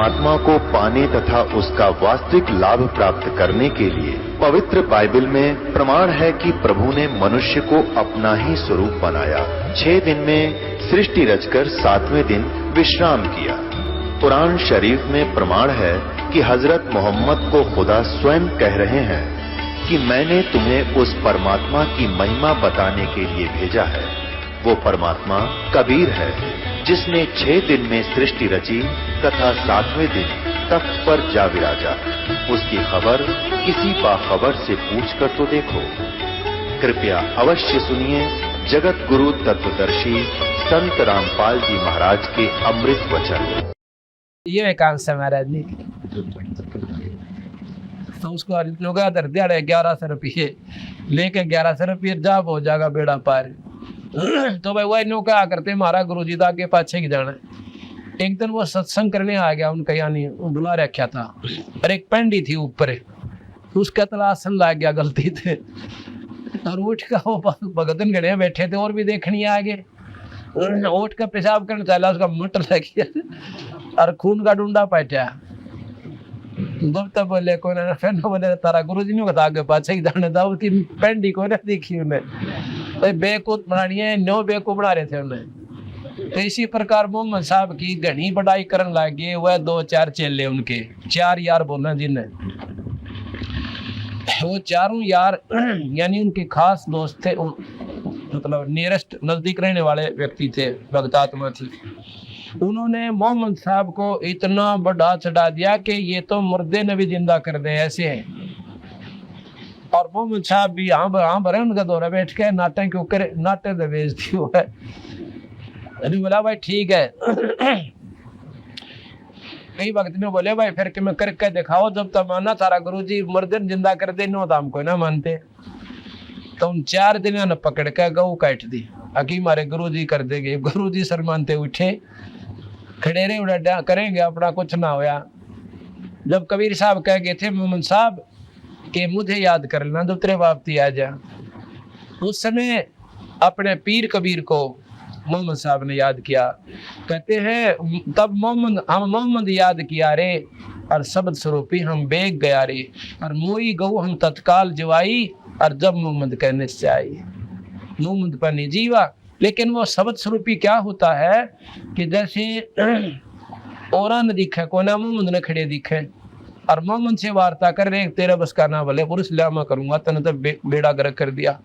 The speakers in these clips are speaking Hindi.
परमात्मा को पाने तथा उसका वास्तविक लाभ प्राप्त करने के लिए पवित्र बाइबल में प्रमाण है कि प्रभु ने मनुष्य को अपना ही स्वरूप बनाया। 6 दिन में सृष्टि रचकर 7वें दिन विश्राम किया। कुरान शरीफ में प्रमाण है कि हजरत मोहम्मद को खुदा स्वयं कह रहे हैं कि मैंने तुम्हें उस परमात्मा की महिमा बताने के लिए भेजा है। वो परमात्मा कबीर है जिसने 6 दिन में सृष्टि रची तथा 7वें दिन तख्त पर जा विराजा। उसकी खबर किसी बाखबर से पूछ कर तो देखो। कृपया अवश्य सुनिए जगत गुरु तत्वदर्शी संत रामपाल जी महाराज के अमृत वचन। ये एकांश है महाराज जी। तो उसको लोग दर दिहाड़े 1100 रुपये लेके 1100 रुपये जाप हो जाएगा बेड़ा पार। तो भाई वही नो क्या करते हमारा गुरु जी आगे पाछे की जाना। एक दिन वो सत्संग करने आ गया उनका, यानी बुला रखा था, और एक पेंडी थी ऊपर, उसका तलाशन लग गया गलती थे, और उठ का वो भगतन गणे बैठे थे और भी देखनी आगे, उठ का पेशाब करने चला, उसका मट लग गया और खून का डूंडा पैठा। गुप्ता बोले को फिर बोले तारा गुरु जी ने बता आगे पाछे की जाने था, उसकी पेंडी को देखी उन्हें भाई बेकूफ बनानी है, नो बेकूफ बना रहे थे उन्हें। तो इसी प्रकार मोहम्मद साहब की घनी बढ़ाई करने लगे। वह 2-4 चेले उनके 4 यार बोलना जिन्हें, वो चारों यार यानी उनके खास दोस्त थे, मतलब नियरेस्ट नजदीक रहने वाले व्यक्ति थे, भक्तात्मा थे। उन्होंने मोहम्मद साहब को इतना बढ़ा चढ़ा दिया कि ये तो मुर्दे ने भी जिंदा कर दे ऐसे है। और मोहम्मद साहब भी हाँ भरे उनका दौरा बैठ के नाटे क्यों करे, नाटे तो बेचती हुआ है। बोला भाई ठीक है। कई वक्त में बोले भाई फिर कि मैं करके दिखाओ, जब तक माना तारा गुरु जी मुर्दन जिंदा कर दे, नो तो हमको ना मानते। तो उन 4 दिन ने पकड़ के गऊ काट दी, अकी मारे गुरु जी कर देंगे। गुरु जी शर्मानते उठे, खड़े रहे करेंगे अपना, कुछ ना होया। जब कबीर साहब कह गए थे मोहम्मद साहब कि मुझे याद कर लेना जब तेरे वापसी आ जा, उस समय अपने पीर कबीर को मोहम्मद साहब ने याद किया। कहते हैं तब मोहम्मद याद किया रे, और शब्द स्वरूपी हम बेग गया रे, और मोई गऊ हम तत्काल जवाई, और जब मोहम्मद कहने से आई। मोहम्मद पर नहीं जीवा, लेकिन वो शब्द स्वरूपी क्या होता है कि जैसे और न दिखे को ना मोहम्मद ने खड़े दिखे, और मोहम्मद से वार्ता कर रहे, तेरा बस का ना भले पुरुष लामा करूंगा, तने तो बेड़ा गर्क कर दिया।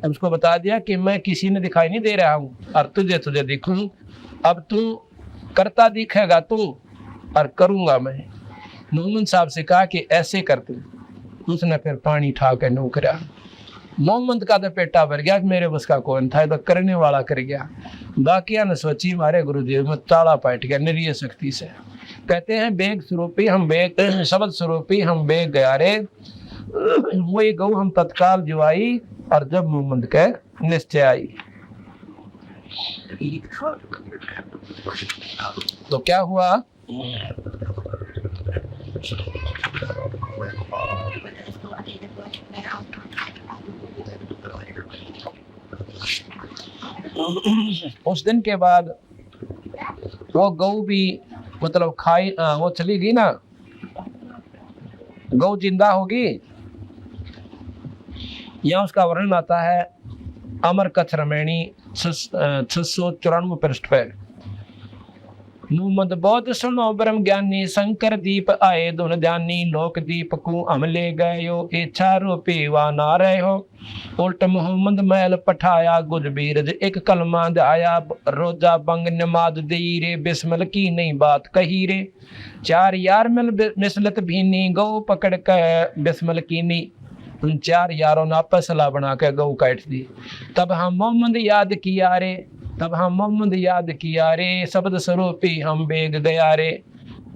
अब उसको बता दिया कि मैं किसी ने दिखाई नहीं दे रहा हूँ, और तुझे दिखूं, अब तू करता दिखेगा तू, और करूंगा मैं। मोहम्मद साहब से कहा कि ऐसे करते। उसने फिर पानी ठा के नौकरा। मोहम्मद का तो पेटा भर गया, मेरे बस का कौन था, तो करने वाला कर गया। बाकिया ने सोची मारे गुरु जी में ताला पाट गया निरीय शक्ति से। कहते हैं बेग स्वरूपी हम बेग, शब्द स्वरूपी हम बेग गया रे, वही गऊ हम तत्काल जुआई, और जब मोहम्मद के निश्चय आई। तो क्या हुआ, उस दिन के बाद वो गऊ भी मतलब खाई, वो चली गई ना, गौ जिंदा होगी। यहाँ उसका वर्णन आता है अमर कथ रमैणी 694 पृष्ठ पे। मुहम्मद बौद्ध सुनो ब्रह्म ज्ञानी, शंकर दीप आए धुन ध्यानी, लोक दीप को हम ले गयो, इच्छा रूपी वा ना रहे हो। उल्ट मोहम्मद मैल पठाया गुज बीरज, एक कलमा आया रोजा बंग नमाज दई रे, बिस्मिल की नहीं बात कही रे। 4 यार मिल मिसलत भीनी, गौ पकड़ के बिस्मिल कीनी। उन 4 यारों ने आपस सलाह बना के गौ काट दी। तब हम मोहम्मद याद किया रे, तब हम मोहम्मद याद किया रे, शब्द स्वरूपी हम बेग गया रे,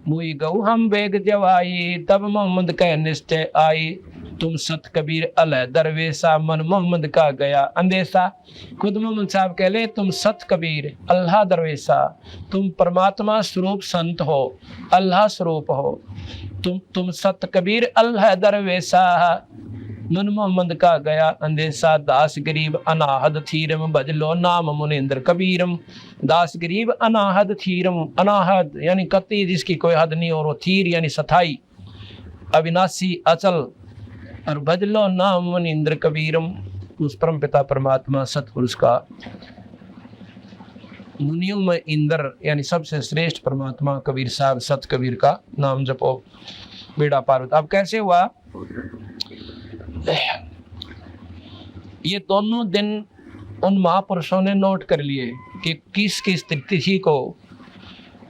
मुई गऊ हम बेग जवाई, तब मोहम्मद कह निश्चय आई। तुम सत कबीर अलह दरवेशा, मन मोहम्मद का गया अंदेशा। खुद मोहम्मद साहब कह ले तुम सत कबीर अल्लाह दरवेशा, तुम परमात्मा स्वरूप संत हो, अल्लाह स्वरूप हो। तुम सत कबीर अल्लाह दरवेशा, मन मोहम्मद का गया अंदेशा, दास गरीब अनाहद थीरम, भजलो नाम मुनिंद्र कबीरम। दास गरीब अनाहद थीरम, अनाहद यानी कति जिसकी कोई हद नहीं, और वो थीर यानी सथाई, अविनाशी अचल, और भजलो नाम मुनिंद्र कबीरम, उस परम पिता परमात्मा सतपुरुष का, मुनियों में इंद्र यानी सबसे श्रेष्ठ परमात्मा कबीर साहब सत कबीर का नाम जपो, बेड़ा पार। अब कैसे हुआ, ये दोनों दिन उन महापुरुषों ने नोट कर लिए कि किस किस तिथि को,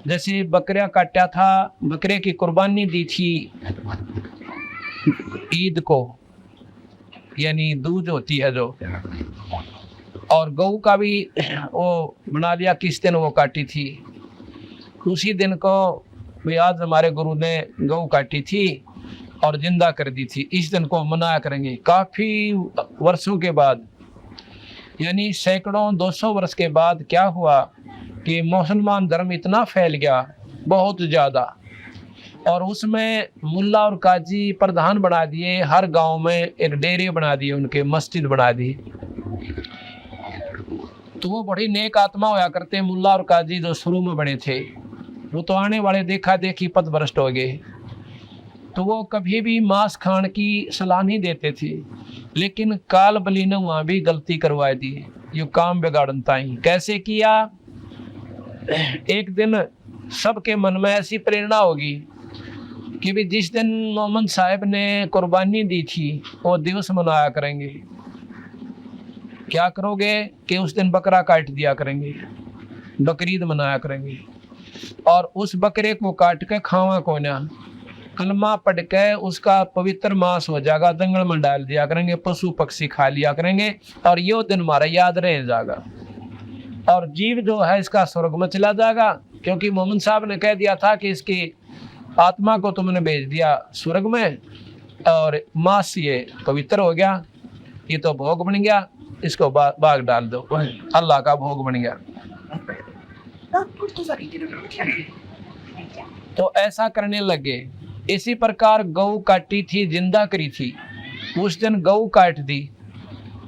जैसे बकरिया काटा था, बकरे की कुर्बानी दी थी ईद को, यानी दूज होती है जो, और गऊ का भी वो बना लिया किस दिन वो काटी थी, उसी दिन को भी आज हमारे गुरु ने गऊ काटी थी और जिंदा कर दी थी, इस दिन को मनाया करेंगे। काफ़ी वर्षों के बाद, यानी सैकड़ों 200 वर्ष के बाद क्या हुआ कि मुसलमान धर्म इतना फैल गया बहुत ज़्यादा, और उसमें मुल्ला और काजी प्रधान बना दिए, हर गांव में एक डेरे बना दिए, उनके मस्जिद बना दी। तो वो बड़ी नेक आत्मा होया करते मुल्ला और काजी जो शुरू में बने थे, वो तो आने वाले देखा देखी पथभ्रष्ट हो गए, तो वो कभी भी मांस खाने की सलाह नहीं देते थे, लेकिन काल बली ने वहाँ भी गलती करवा दी, ये काम बिगाड़ता ही। कैसे किया, एक दिन सबके मन में ऐसी प्रेरणा होगी कि भी जिस दिन मोहम्मद साहब ने कुर्बानी दी थी वो दिवस मनाया करेंगे। क्या करोगे कि उस दिन बकरा काट दिया करेंगे, बकरीद मनाया करेंगे, और उस बकरे को काट के खावा को ना, कलमा पढ़ के उसका पवित्र मांस हो जाएगा, जंगल में डाल दिया करेंगे, पशु पक्षी खा लिया करेंगे, और ये दिन हमारा याद रह जाएगा, और जीव जो है इसका स्वर्ग में चला जाएगा, क्योंकि मोहम्मद साहब ने कह दिया था कि इसकी आत्मा को तुमने भेज दिया स्वर्ग में, और मांस ये पवित्र हो गया, ये तो भोग बन गया, इसको बाग डाल दो, अल्लाह का भोग बन गया। तो ऐसा करने लगे। इसी प्रकार गऊ काटी थी, जिंदा करी थी, उस दिन गऊ काट दी,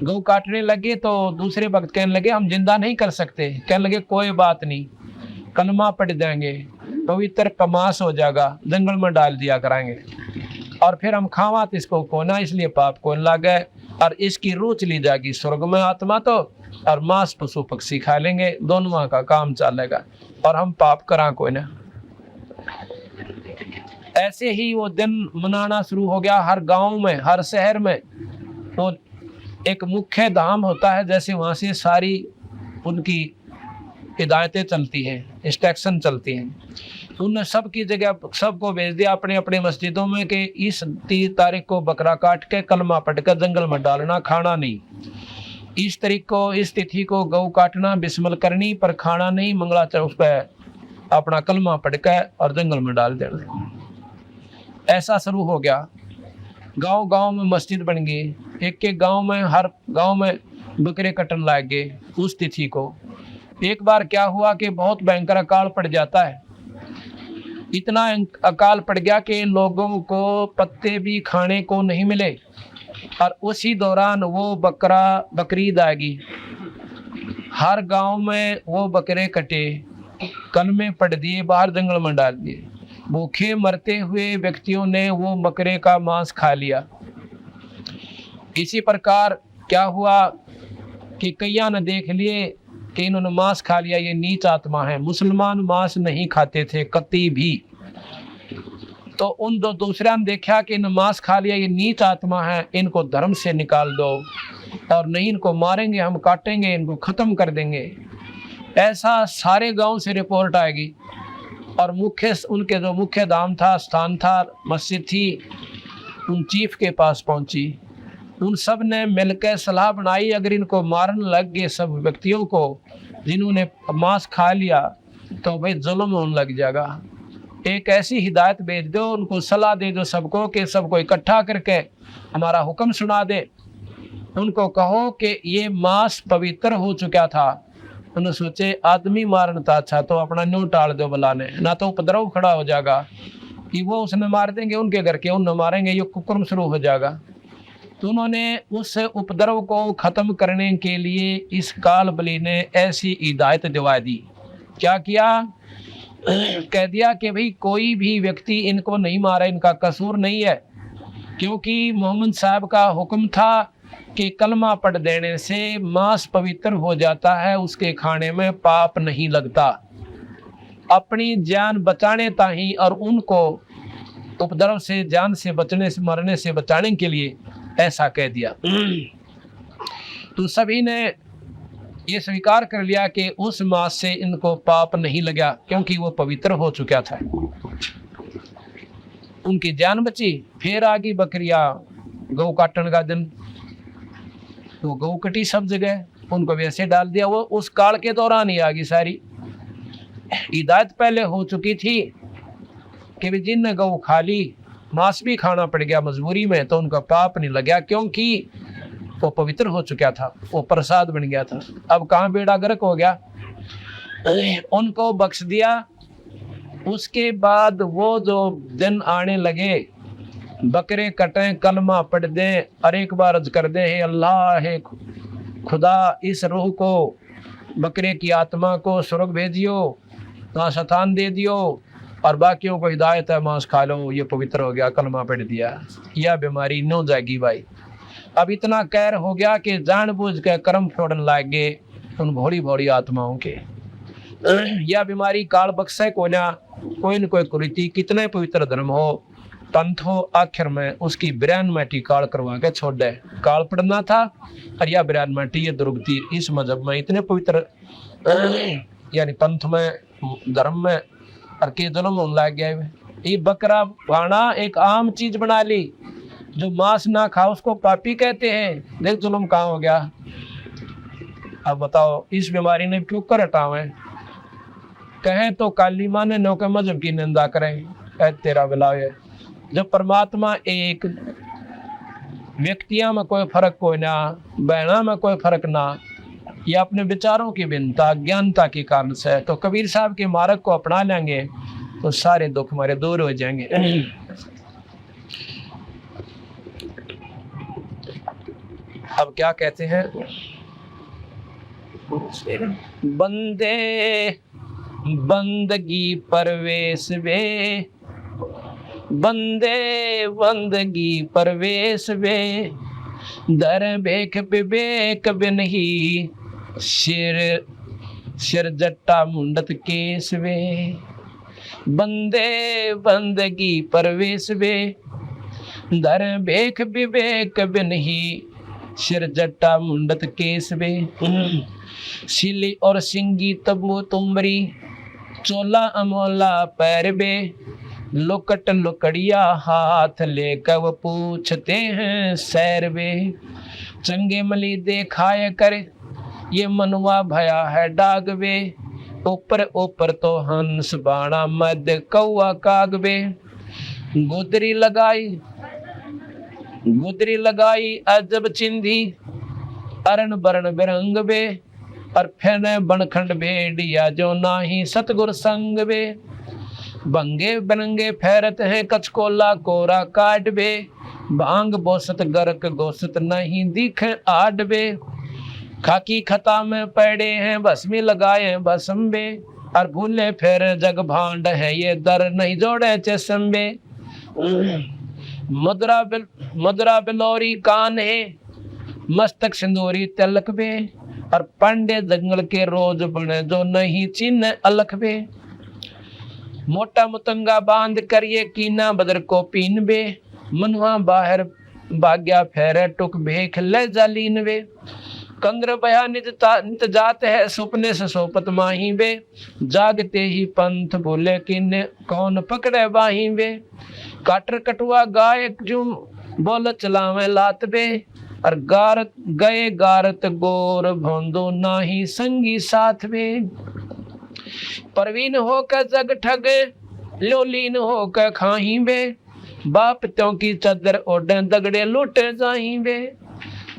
गऊ काटने लगे तो दूसरे वक्त कहने लगे हम जिंदा नहीं कर सकते, कहने लगे कोई बात नहीं, कलमा पढ़ देंगे, पवित्र पमास हो जाएगा, जंगल में डाल दिया कराएंगे, और फिर हम खावा तो इसको कोना, इसलिए पाप को लगे, और इसकी रूह चली जाएगी स्वर्ग में आत्मा तो, और मांस पशु पक्षी खा लेंगे, दोनों का काम चलेगा, और हम पाप करा कोई ना। ऐसे ही वो दिन मनाना शुरू हो गया। हर गांव में, हर शहर में वो एक मुख्य धाम होता है, जैसे वहाँ से सारी उनकी हिदायतें चलती हैं, इंस्ट्रक्शन चलती हैं, उन्होंने सबकी जगह सबको भेज दिया अपने अपने मस्जिदों में कि इस 30 तारीख को बकरा काट के कलमा पढ़ कर जंगल में डालना, खाना नहीं, इस तारीख को इस तिथि को गऊ काटना, बिस्मिल करनी, पर खाना नहीं, मंगला चौथ पे अपना कलमा पढ़ के और जंगल में डाल देना। ऐसा शुरू हो गया। गांव गांव में मस्जिद बन गई, एक एक गांव में, हर गांव में बकरे कटन लग गए उस तिथि को। एक बार क्या हुआ कि बहुत भयंकर अकाल पड़ जाता है, इतना अकाल पड़ गया कि लोगों को पत्ते भी खाने को नहीं मिले, और उसी दौरान वो बकरीद आ गई। हर गांव में वो बकरे कटे, कलमे पढ़ दिए, बाहर जंगल में डाल दिए, भूखे मरते हुए व्यक्तियों ने वो बकरे का मांस खा लिया। इसी प्रकार क्या हुआ कि कईया ने देख लिए कि इन्होंने मांस खा लिया, ये नीच आत्मा है। मुसलमान मांस नहीं खाते थे कति भी, तो उन दो दूसरा ने देखा कि इन्होंने मांस खा लिया, ये नीच आत्मा है, इनको धर्म से निकाल दो, और नहीं इनको मारेंगे, हम काटेंगे, इनको खत्म कर देंगे। ऐसा सारे गांव से रिपोर्ट आएगी, और मुख्य उनके जो मुख्य धाम था, स्थान था, मस्जिद थी, उन चीफ के पास पहुंची। उन सब ने मिलकर सलाह बनाई, अगर इनको मारने लग गए सब व्यक्तियों को जिन्होंने मांस खा लिया, तो भाई जुल्म होने लग जाएगा। एक ऐसी हिदायत भेज दो, उनको सलाह दे दो सबको कि सबको इकट्ठा करके हमारा हुक्म सुना दे। उनको कहो कि ये मांस पवित्र हो चुका था। उन्होंने सोचे आदमी मारना था अच्छा, तो अपना न्यू टाल दो बुलाने, ना तो उपद्रव खड़ा हो जाएगा कि वो उसने मार देंगे उनके घर के, उन्हें मारेंगे, ये कुकर्म शुरू हो जाएगा। तो उन्होंने उस उपद्रव को खत्म करने के लिए इस काल बलि ने ऐसी हिदायत दिवा दी। क्या किया? कह दिया कि भाई कोई भी व्यक्ति इनको नहीं मारा, इनका कसूर नहीं है, क्योंकि मोहम्मद साहब का हुक्म था कि कलमा पढ़ देने से मांस पवित्र हो जाता है, उसके खाने में पाप नहीं लगता। अपनी जान बचाने ताही और उनको उपद्रव से, जान से बचने से, मरने से बचाने के लिए ऐसा कह दिया। तो सभी ने ये स्वीकार कर लिया कि उस मांस से इनको पाप नहीं लगा, क्योंकि वो पवित्र हो चुका था, उनकी जान बची। फिर आ गई बकरियां, गौ काटने का दिन, तो गौ कटी सब जगह, उनको वैसे डाल दिया। वो उस काल के दौरान ही आ गई सारी हिदायत। पहले हो चुकी थी कि जिन गौ खा ली, मांस भी खाना पड़ गया मजबूरी में, तो उनका पाप नहीं लगा, क्योंकि वो पवित्र हो चुका था, वो प्रसाद बन गया था। अब कहाँ बेड़ा गर्क हो गया, उनको बख्श दिया। उसके बाद वो जो दिन आने लगे, बकरे कटें, कलमा पढ़ दें और एक बार अर्ज कर दें, हे अल्लाह, हे खुदा, इस रूह को, बकरे की आत्मा को स्वर्ग भेजियो, वहाँ शतान दे दियो, और बाकियों को हिदायत है मांस खा लो, ये पवित्र हो गया, कलमा पढ़ दिया, यह बीमारी न हो जाएगी भाई। अब इतना कहर हो गया कि जानबूझ के कर्म फोड़न लाग गए उन भोली भोली आत्माओं के। यह बीमारी काल बख्शे को ना, कोई न कोई कुरीति, कितने पवित्र धर्म हो, पंथ हो, आखिर में उसकी बिरान माटी काल करवा के छोड़ दे। काल पढ़ना था और यह बिरान माटी, ये दुर्गति इस मजहब में इतने पवित्र, यानी पंथ में, धर्म में, और के जुल्म होने लग गया। ये बकरा भाना एक आम चीज बना ली, जो मांस ना खा उसको पापी कहते हैं। देख जुल्म कहाँ हो गया। अब बताओ इस बीमारी ने क्यों कर हटावे? कहें तो काली माँ ने नौके मजहब की निंदा करें, तेरा बिलाव है। जब परमात्मा एक, व्यक्तियों में कोई फर्क कोई ना, बहना में कोई फर्क ना, या अपने विचारों की भिन्नता, ज्ञानता के कारण से, तो कबीर साहब के मार्ग को अपना लेंगे तो सारे दुख हमारे दूर हो जाएंगे। अब क्या कहते हैं, बंदे बंदगी परवेश वे, बंदे बंदगी परवेश वे, दर बेख विवेक बिन ही, सिर सिर जट्टा मुंडत केस वे। बंदे बंदगी परवेश वे, दर बेख विवेक बिन ही, सिर जट्टा मुंडत केस वे। सिली और सिंगी तबू तुमरी, चोला अमोला पैर बे, लुकट लुकड़िया हाथ लेकर वो पूछते हैं सैर वे। चंगे मली देखाए कर ये मनवा भया है डाग वे, ऊपर ऊपर तो हंस बाणा मद कौआ काग वे। गुदरी लगाई अजब चिंधी, अरण बरण बिरंग बे, और फैने बनखंड भेड़िया जो नाही सतगुर संग बे। बंगे बनंगे फैरत है कचकोला कोरा काट बे, भांग बोसत गरक गोसत नहीं दिखे आड बे। खाकी खता में पड़े हैं भस्मी लगाए भस्म बे, और भूले फिर जग भांड है ये दर नहीं जोड़े चस्म बे। मदरा बिलोरी कान है मस्तक सिंदूरी तिलक बे, और पांडे जंगल के रोज बने जो नहीं चिन्ह अलख बे। मोटा मुतंगा बांध कर ये कीना बदर को पीन बे, मनवा बाहर भाग्या फेरे टुक भेख ले जालीन बे। कंद्र बया नित जात है सुपने से सोपत माही बे, जागते ही पंथ बोले किन्ने कौन पकड़े बाही बे। काटर कटुआ गाय जुम बोल चलावे लात बे, और गारत गए गारत गोर भोंदो नाही संगी साथ बे। परवीन होकर जग ठग लोलीन होकर खाही बे, बाप त्यों की चदर ओढ़े दगड़े लूटे जाही बे।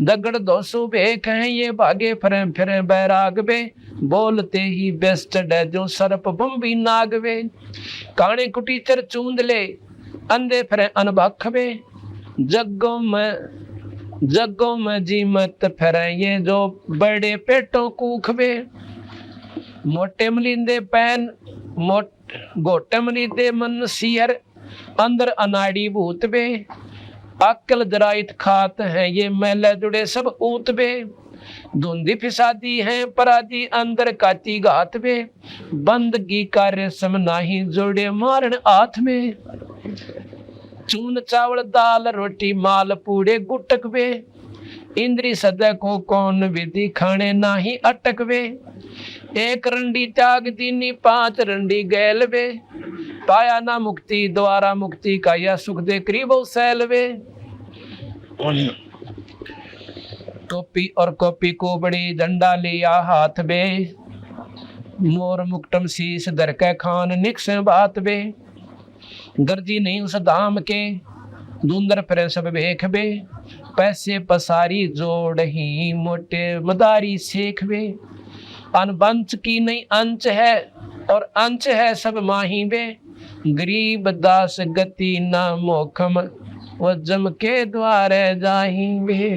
दगड़ दोसो बेख हैं ये भागे फिरे फिरे बैराग बे, बोलते ही बेस्ट डे जो सर्प बम्बी नाग बे। काने कुटीचर चूंद ले अंधे फिरे अनभख बे, जग्गों में जगों में जी मत फिरे ये जो बड़े पेटों कूखबे, मोटे मलिंदे पैन गोटे मलिंदे मन सियर, अंदर अनाड़ी भूत बे, अक्ल जराइत खात है ये मैले जुड़े सब ऊत बे, धुंधी फिसादी है परादी अंदर काती घात बे, बंदगी कार्य सम नाही जोड़े मारन हाथ में, चून चावल दाल रोटी माल पूड़े गुटक बे, इंद्री सदै को कौन विधि खाने नाही अटक बे, एक रंडी त्याग दीनी 5 रंडी गैल बे, पाया ना मुक्ति द्वारा मुक्ति का यह सुख दे करीबो सैल बे। टोपी और कॉपी को बड़ी डंडा लिया हाथ बे, मोर मुक्तम शीश दर के खान निक्स बात बे, गर्जी नहीं उस धाम के धुंधर फिर सब भेख बे, पैसे पसारी जोड़ ही मोटे मदारी सेख बे, अनबंच की नहीं अंच है और अंच है सब माही बे, गरीब दास गति ना मोखम वो जम के द्वारे जाही बे।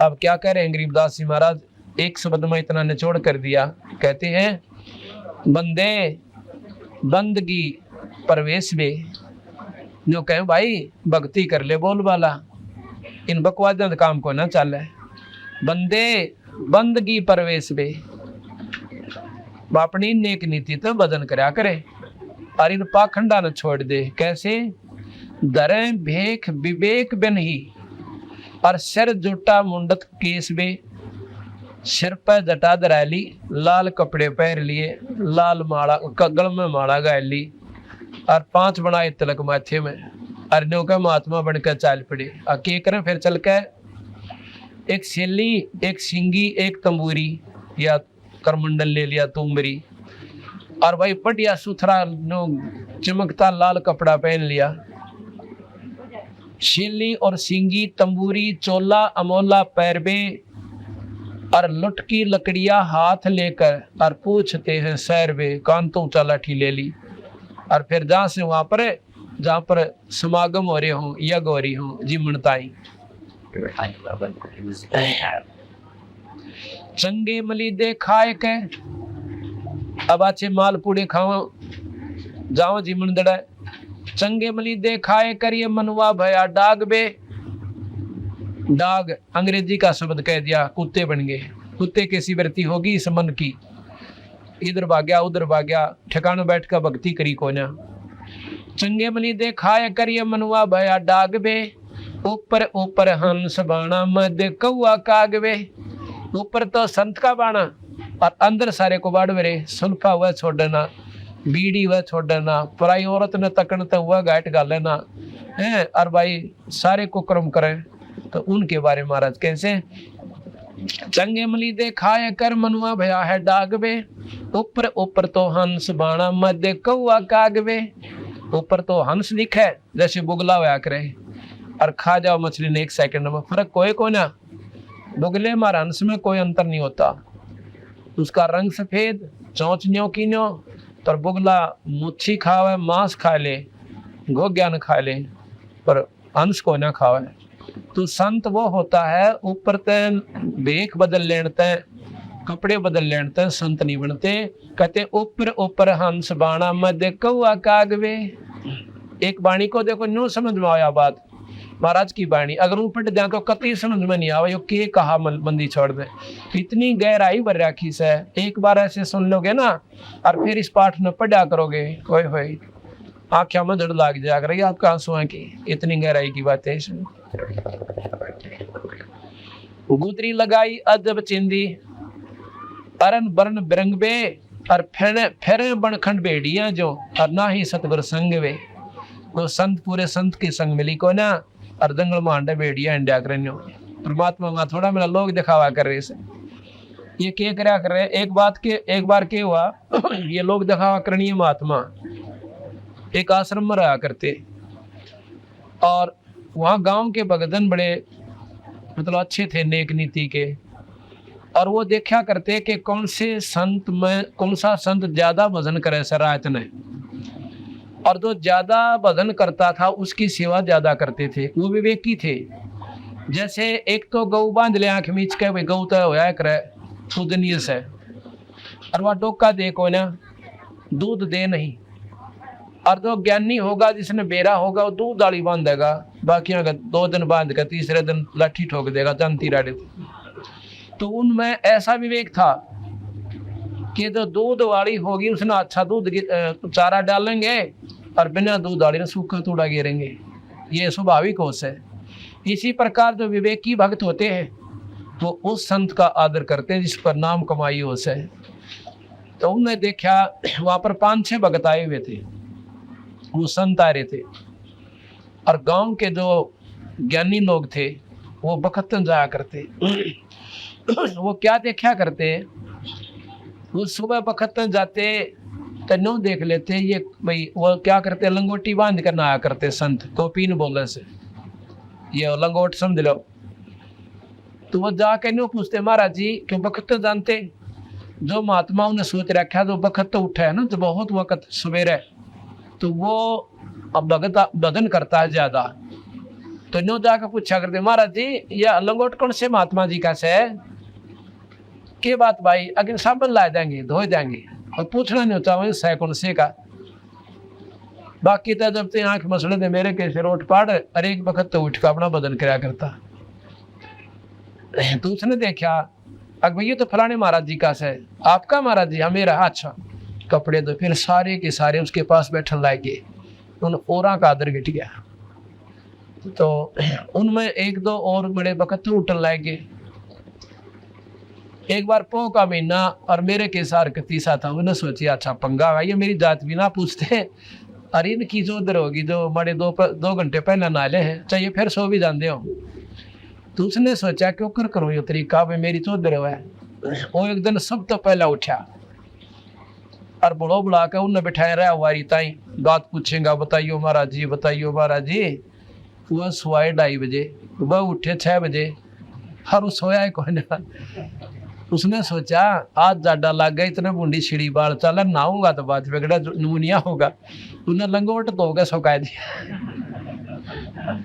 अब क्या कह रहे हैं गरीबदास जी महाराज, एक शब्द में इतना निचोड़ कर दिया। कहते हैं बंदे बंदगी परवेश बे, जो कहे भाई भक्ति कर ले बोल वाला, इन बकवाद काम को ना चल, बंदे बंदगी परवेश बे, अपनी नेक नीति तो भजन करया करे और इन पाखंडा न छोड़ दे। कैसे? दरे भेख विवेक बिन ही, और सिर जुटा मुंडत केस बे, सिर पर जटा दराली, लाल कपड़े पहन लिए, लाल माला गल में माला गाय ली, और 5 बनाए तिलक माथे में, अर्नियों का महात्मा बनकर चाल पड़े। और के करें फिर चल के एक शेली, एक सिंगी, एक तंबूरी या करमंडल ले लिया तुमरी, और भाई बढ़िया सुथरा नो चमकता लाल कपड़ा पहन लिया, शेली और सिंगी तंबूरी चोला अमोला पैरबे, और लुटकी लकड़ियां हाथ लेकर और पूछते हैं सैरबे, कांतों ऊंचा लाठी ले ली, और फिर जहां से वहां पर जहां पर समागम हो रहे हो यज्ञ हो रही हो जी मनताई। चंगे मली दे खाए के, अब आचे मालपूड़े खाओ जाओ जी मन दड़ा, चंगे मली दे खाए करिए मनवा भया डाग बे, डाग अंग्रेजी का शब्द कह दिया, कुत्ते बन गए, कुत्ते कैसी वृत्ति होगी इस मन की, इधर भाग्या उधर भाग्या, ठिकाने बैठ कर भक्ति करी को ना। चंगे मली दे खाए करिए मनवा भया डाग बे, ऊपर ऊपर हंस बाणा मध्य कौआ काग बे, ऊपर तो संत का बाणा और अंदर सारे को बाड़ मेरे, सुल्फा हुआ छोड़ना, बीड़ी हुआ छोड़ना, पराई औरत ने तकन तो हुआ गाट गा लेना है, और भाई सारे को कर्म करें। तो उनके बारे महाराज कैसे? चंगे मली दे खाए कर मनुआ भया है डाग बे, ऊपर ऊपर तो हंस बाणा मध्य कौआ काग बे, ऊपर तो हंस दिखे जैसे बुगला हुआ करे, और खा जाओ मछली ने 1 सेकंड में, फर्क कोई को ना, बुगले मार हंस में कोई अंतर नहीं होता, उसका रंग सफेद चौंच न्यो की न्यो, तो बुगला मुच्छी खावे मांस खा ले, गोग्या न खा ले, पर हंस को ना खावे। तो संत वो होता है ऊपर तैन बेख बदल लेते, कपड़े बदल लेते, संत नहीं बनते। कहते ऊपर ऊपर हंस बाणा मध्य कौआ कागवे। एक बाणी को देखो न्यू समझ में आया बात, महाराज की बाणी अगर ऊपर जाए तो कतई समझ में नहीं आवा, यो के कहा बंदी छोड़ दे, इतनी गहराई भर राखी से। एक बार ऐसे सुन लोगे ना और फिर इस पाठ में पढ़ा करोगे, कोई होई आँखें में जड़ लाग जाया करेगी आपका आंसुओं की, इतनी गहराई की बात है इसमें। गुदरी लगाई अजब चिंदी, अरन बरन बिरंग बे, और फेरे बनखंड बेड़िया जो, और ना ही सतगुर संग वे। वो संत पूरे संत के संग मिली को ना, और जंगल में अंडे बेड़िया इंडिया करने परमात्मा वहां थोड़ा मेरा लोग दिखावा कर रहे से, ये क्या करया कर रहे। एक बार क्या हुआ ये लोग दिखावा करनी महात्मा एक आश्रम में रहा करते, और वहाँ गांव के भगतजन बड़े मतलब अच्छे थे, नेक नीति के, और वो देखा करते कि कौन से संत में कौन सा संत ज्यादा भजन करे शरायत ने। और जो ज्यादा भजन करता था उसकी सेवा ज्यादा करते थे, वो विवेकी थे। जैसे एक तो गऊ बांध ले आंख मीच के, भाई गऊ तो होया करे पूजनीय से, और वह डोका दे को ना दूध दे नहीं। और जो ज्ञानी होगा, जिसने बेरा होगा, वो दूध डाली बांधेगा, बाकी अगर 2 दिन बांध कर तीसरे दिन लाठी ठोक देगा जानती राडे। तो उनमें ऐसा विवेक था कि जो दूध वाली होगी उसने अच्छा दूध चारा डालेंगे, और बिना दूध वाली ने सूखा तूड़ा गिरेंगे। ये स्वाभाविक होश है। इसी प्रकार जो विवेकी भक्त होते हैं वो उस संत का आदर करते हैं जिस पर नाम कमाई होश है। तो उन्होंने देखा वहां पर 5-6 भक्त आए हुए थे, वो संत आ रहे थे, और गांव के जो ज्ञानी लोग थे वो बखतन जाया करते। वो क्या देखा करते, वो सुबह बखतन जाते तो नो देख लेते ये भाई वो क्या करते, लंगोटी बांध कर ना आया करते संत, टोपी न बोलने से, ये लंगोट समझ लो। तो वो जाके नो पूछते, महाराज जी क्यों बखत जानते, जो महात्माओं ने सोच रखा जो बखत तो उठा है ना, तो बहुत वक्त सवेरे तो वो अब भजन करता है ज्यादा। तो नो जाकर पूछा करते, महाराज जी यह लंगोट कौन से महात्मा जी का से के बात भाई, अगर साबुन ला देंगे धो देंगे, और पूछना नहीं होता वही सै कौन से का। बाकी तो जब ते आंख मसले थे मेरे कैसे रोट पाड़, अरे एक वक्त तो उठ कर अपना बदन कराया करता। तो उसने देखा अगर भैया तो फलाने महाराज जी का से, आपका महाराज जी? हाँ मेरा। अच्छा कपड़े तो फिर सारे के सारे उसके पास बैठन लागे, उन औरा का आदर घट गया। तो उनमें 1-2 और बड़े वक्त उठन लागे। एक बार पो का महीना और मेरे के सार कतीसा था, उन्हें सोची अच्छा पंगा ये मेरी जात भी ना पूछते, अरे इनकी जो उधर होगी जो बड़े 2 घंटे पहले नाले हैं, चाहिए फिर सो भी जानते हो। तो उसने सोचा क्यों कर करो ये तरीका, भाई मेरी चौधर है। वो एक दिन सब तो पहला उठा और बड़ो बुला के उन्हें बिठाया रहा वारी ताई, बात पूछेगा, बताइयो महाराज जी, बताइयो महाराज जी। वह सोए 2:30 बजे, वह उठे 6 बजे, और सोया है कोई ना। उसने सोचा आज जाडा लग गया, इतने बूंदी छिड़ी बाल चल नहाऊंगा तो बात बिगड़ा नमूनिया होगा। उन्हें लंगोट धो के सुखा दिया,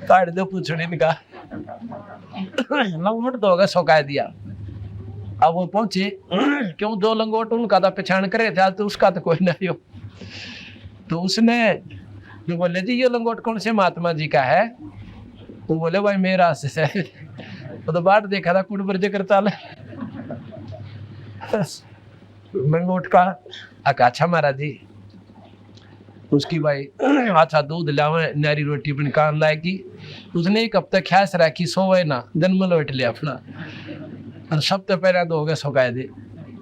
काट दो पूछने का, लंगोट धो के सुखा दिया। अब वो पहुंचे, क्यों जो लंगोट उनका तो पहचान करे थे, तो उसका तो कोई नहीं हो। तो उसने जो बोले जी ये लंगोट कौन से महात्मा जी का है? वो बोले भाई मेरा से। वो तो बाट देखा था कुट बर्जे करता लंगोट का। अच्छा महाराज जी, उसकी भाई अच्छा दूध लावे, नारी रोटी बन कान लाएगी। उसने 1 हफ्ता ख्यास रखी, सोए ना, जन्म लौट लिया अपना, और सब तो पहले दो गए सुखाए दे।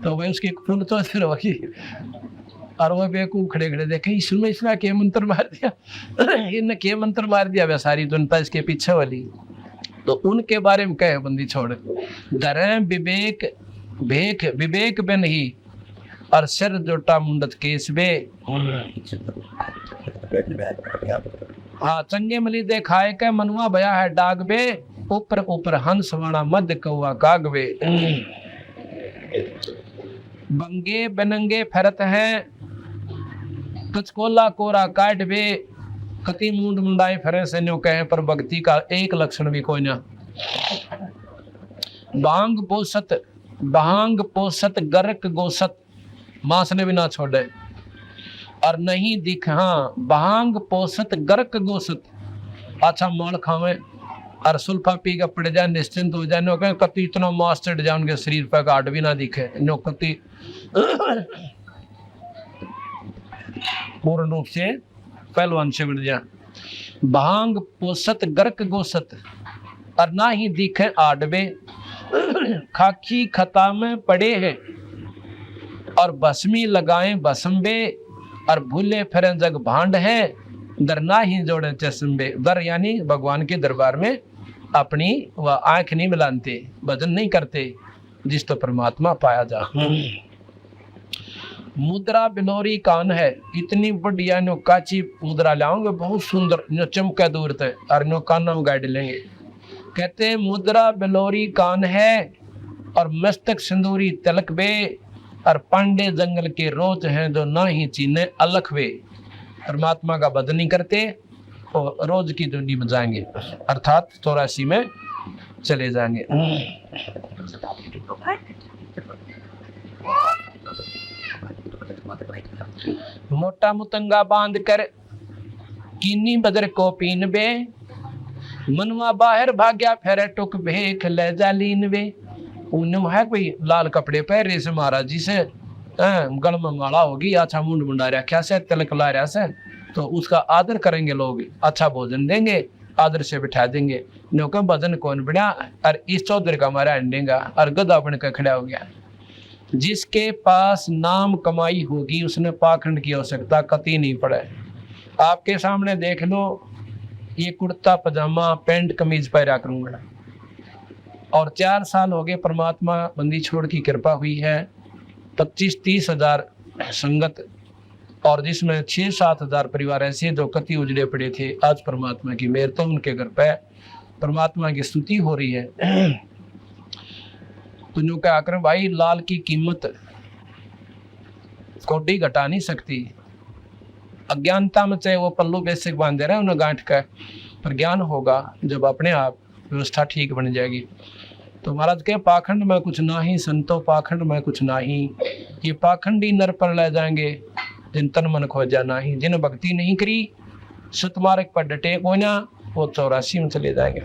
तो भाई उसकी खून तो फिर होगी, और वो बेवकूफ खड़े खड़े देखे इसमें इसने के मंत्र मार दिया, इनने के मंत्र मार दिया वे सारी जनता इसके पीछे वाली। तो उनके बारे में कहे बंदी छोड़, डरे विवेक भेख विवेक बे नहीं, और सिर जोटा मुंडत केस बे। हाँ चंगे मली देखाए के मनुआ भया है डाग बे, ऊपर ऊपर हंस वाणा मद कौआ कागवे। बंगे बनंगे फरत है, कचकोला कोरा काट बे, कति मुंड मुंडाई फरे से न्यो कहे, पर भक्ति का एक लक्षण भी कोई ना। भांग पोसत गर्क गोसत, मांस ने भी ना छोड़े, और नहीं दिख। हाँ भांग पोसत गर्क गोसत, अच्छा माल खावे और सुल्फा पी के पड़ जाए, निश्चिंत हो जाए, नो कति इतना मांस चढ़ जाए उनके शरीर पर गाढ़ भी ना दिखे, नो कति पूर्ण रूप से पहलवान से बढ़ जाए। भांग पोसत गर्क गोसत, और ना ही दिखे आडबे, खाकी खता में पड़े हैं, और भस्मी लगाए भस्मबे, और भूले फिरे जग भांड है, दर ना ही जोड़े चश्मे। दर यानी भगवान के दरबार में अपनी वह आंख नहीं मिलाते, भजन नहीं करते, जिस तो परमात्मा पाया जा। मुद्रा बिलोरी कान है, इतनी बढ़िया नो काची मुद्रा लाओगे, बहुत सुंदर, नो चमके दूर तक, और नो कानों में गाड़ लेंगे। कहते मुद्रा बिलोरी कान है, और मस्तक सिंदूरी तिलक बे, और पांडे जंगल के रोज हैं जो ना ही चीने अलख वे। परमात्मा का भजन नहीं करते और रोज की दुनिया में जाएंगे, अर्थात 84 में चले जाएंगे। मोटा मुतंगा बांध कर कीनी बदर को पीन बे, मनवा बाहर भाग्या फेरे टुक भेख ले जालीन वे। उन्हें है कोई लाल कपड़े पहरे से महाराज जी से गल में माला होगी, अच्छा मुंड मुंडा रखा से, तिलक ला रहा से, तो उसका आदर करेंगे लोग, अच्छा भोजन देंगे, आदर से बिठा देंगे। न्यों भजन कौन बना और इस चौधरी का हमारा अंडेगा और गदा बन कर खड़ा हो गया। जिसके पास नाम कमाई होगी उसने पाखंड की आवश्यकता कतई नहीं पड़े। आपके सामने देख लो, ये कुर्ता पजामा पैंट कमीज पहरा करूंगा और 4 साल हो गए परमात्मा बंदी छोड़ की कृपा हुई है। 25-30 हजार संगत और जिसमें 6-7 हजार परिवार ऐसे जो कति उजड़े पड़े थे, आज परमात्मा की मेहर तो उनके घर पे परमात्मा की स्तुति हो रही है। तो जो क्या कर भाई, लाल की कीमत कोडी घटा नहीं सकती। अज्ञानता में चाहे वो पल्लू बेसिक बांधे रहे उन्हें गांठ का, पर ज्ञान होगा जब अपने आप व्यवस्था ठीक बन जाएगी। तो महाराज के पाखंड में कुछ नाही, संतो पाखंड में कुछ नाही, ये पाखंडी नर पर ले जाएंगे जिन तन मन खो जाना ही। जिन भक्ति नहीं करी सतमार्ग पर डटे को ना, वो 84 में चले जाएंगे।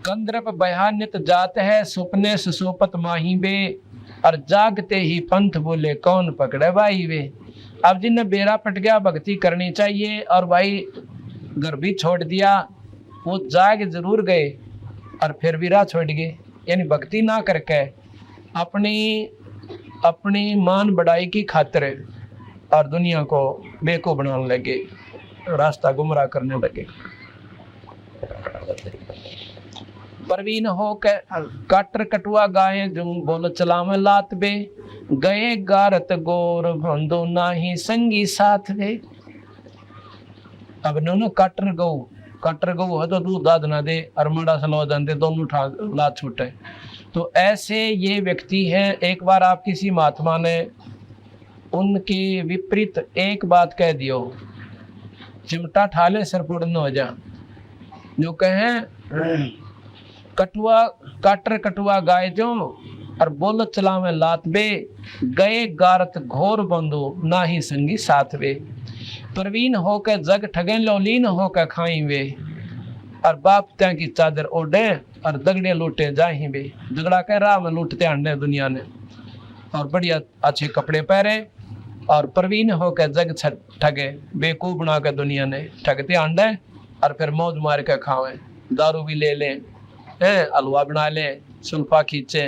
कंद्रप बयानित जात है सुपने सुसोपत माही बे, और जागते ही पंथ बोले कौन पकड़े भाई वे। अब जिन्हें बेड़ा पट गया भक्ति करनी चाहिए और भाई घर भी छोड़ दिया, वो जाग जरूर गए और फिर भी राह छोड़ गए। यानी भक्ति ना करके अपनी मान बढ़ाई की खातिर और दुनिया को बेको बनाने लगे, रास्ता गुमराह करने लगे। प्रवीण हो के काटर कटुआ गाये जो बोल चलावे लात बे, गए गारत गोर भंदो नाही संगी साथ बे। अब नोनो काटर गऊ है तो दूध दाद ना दे और मड़ा सलो दे, दोनों उठा लात छूटे। तो ऐसे ये व्यक्ति हैं। एक बार आप किसी महात्मा ने उनके विपरीत एक बात कह दियो, चिमटा ठाले सिर पुड़न हो जा। जो कहें कटुआ गाय जो और बोल चलावे लात बे, गए गारत घोर बंधु नाही संगी साथ वे। प्रवीण होकर जग ठगे लोलीन होकर खाई वे, और बाप त्या की चादर ओढ़े और दगड़े लूटे जाही वे। झगड़ा कह राह में लूटते अंडे दुनिया ने, और बढ़िया अच्छे कपड़े पहरे और प्रवीण होकर जग ठगे, बेकूफ बना कर दुनिया ने ठगते अंडे और फिर मौज मार कर खावे। दारू भी ले लें, हलवा बना लें, सुल्फा खींचे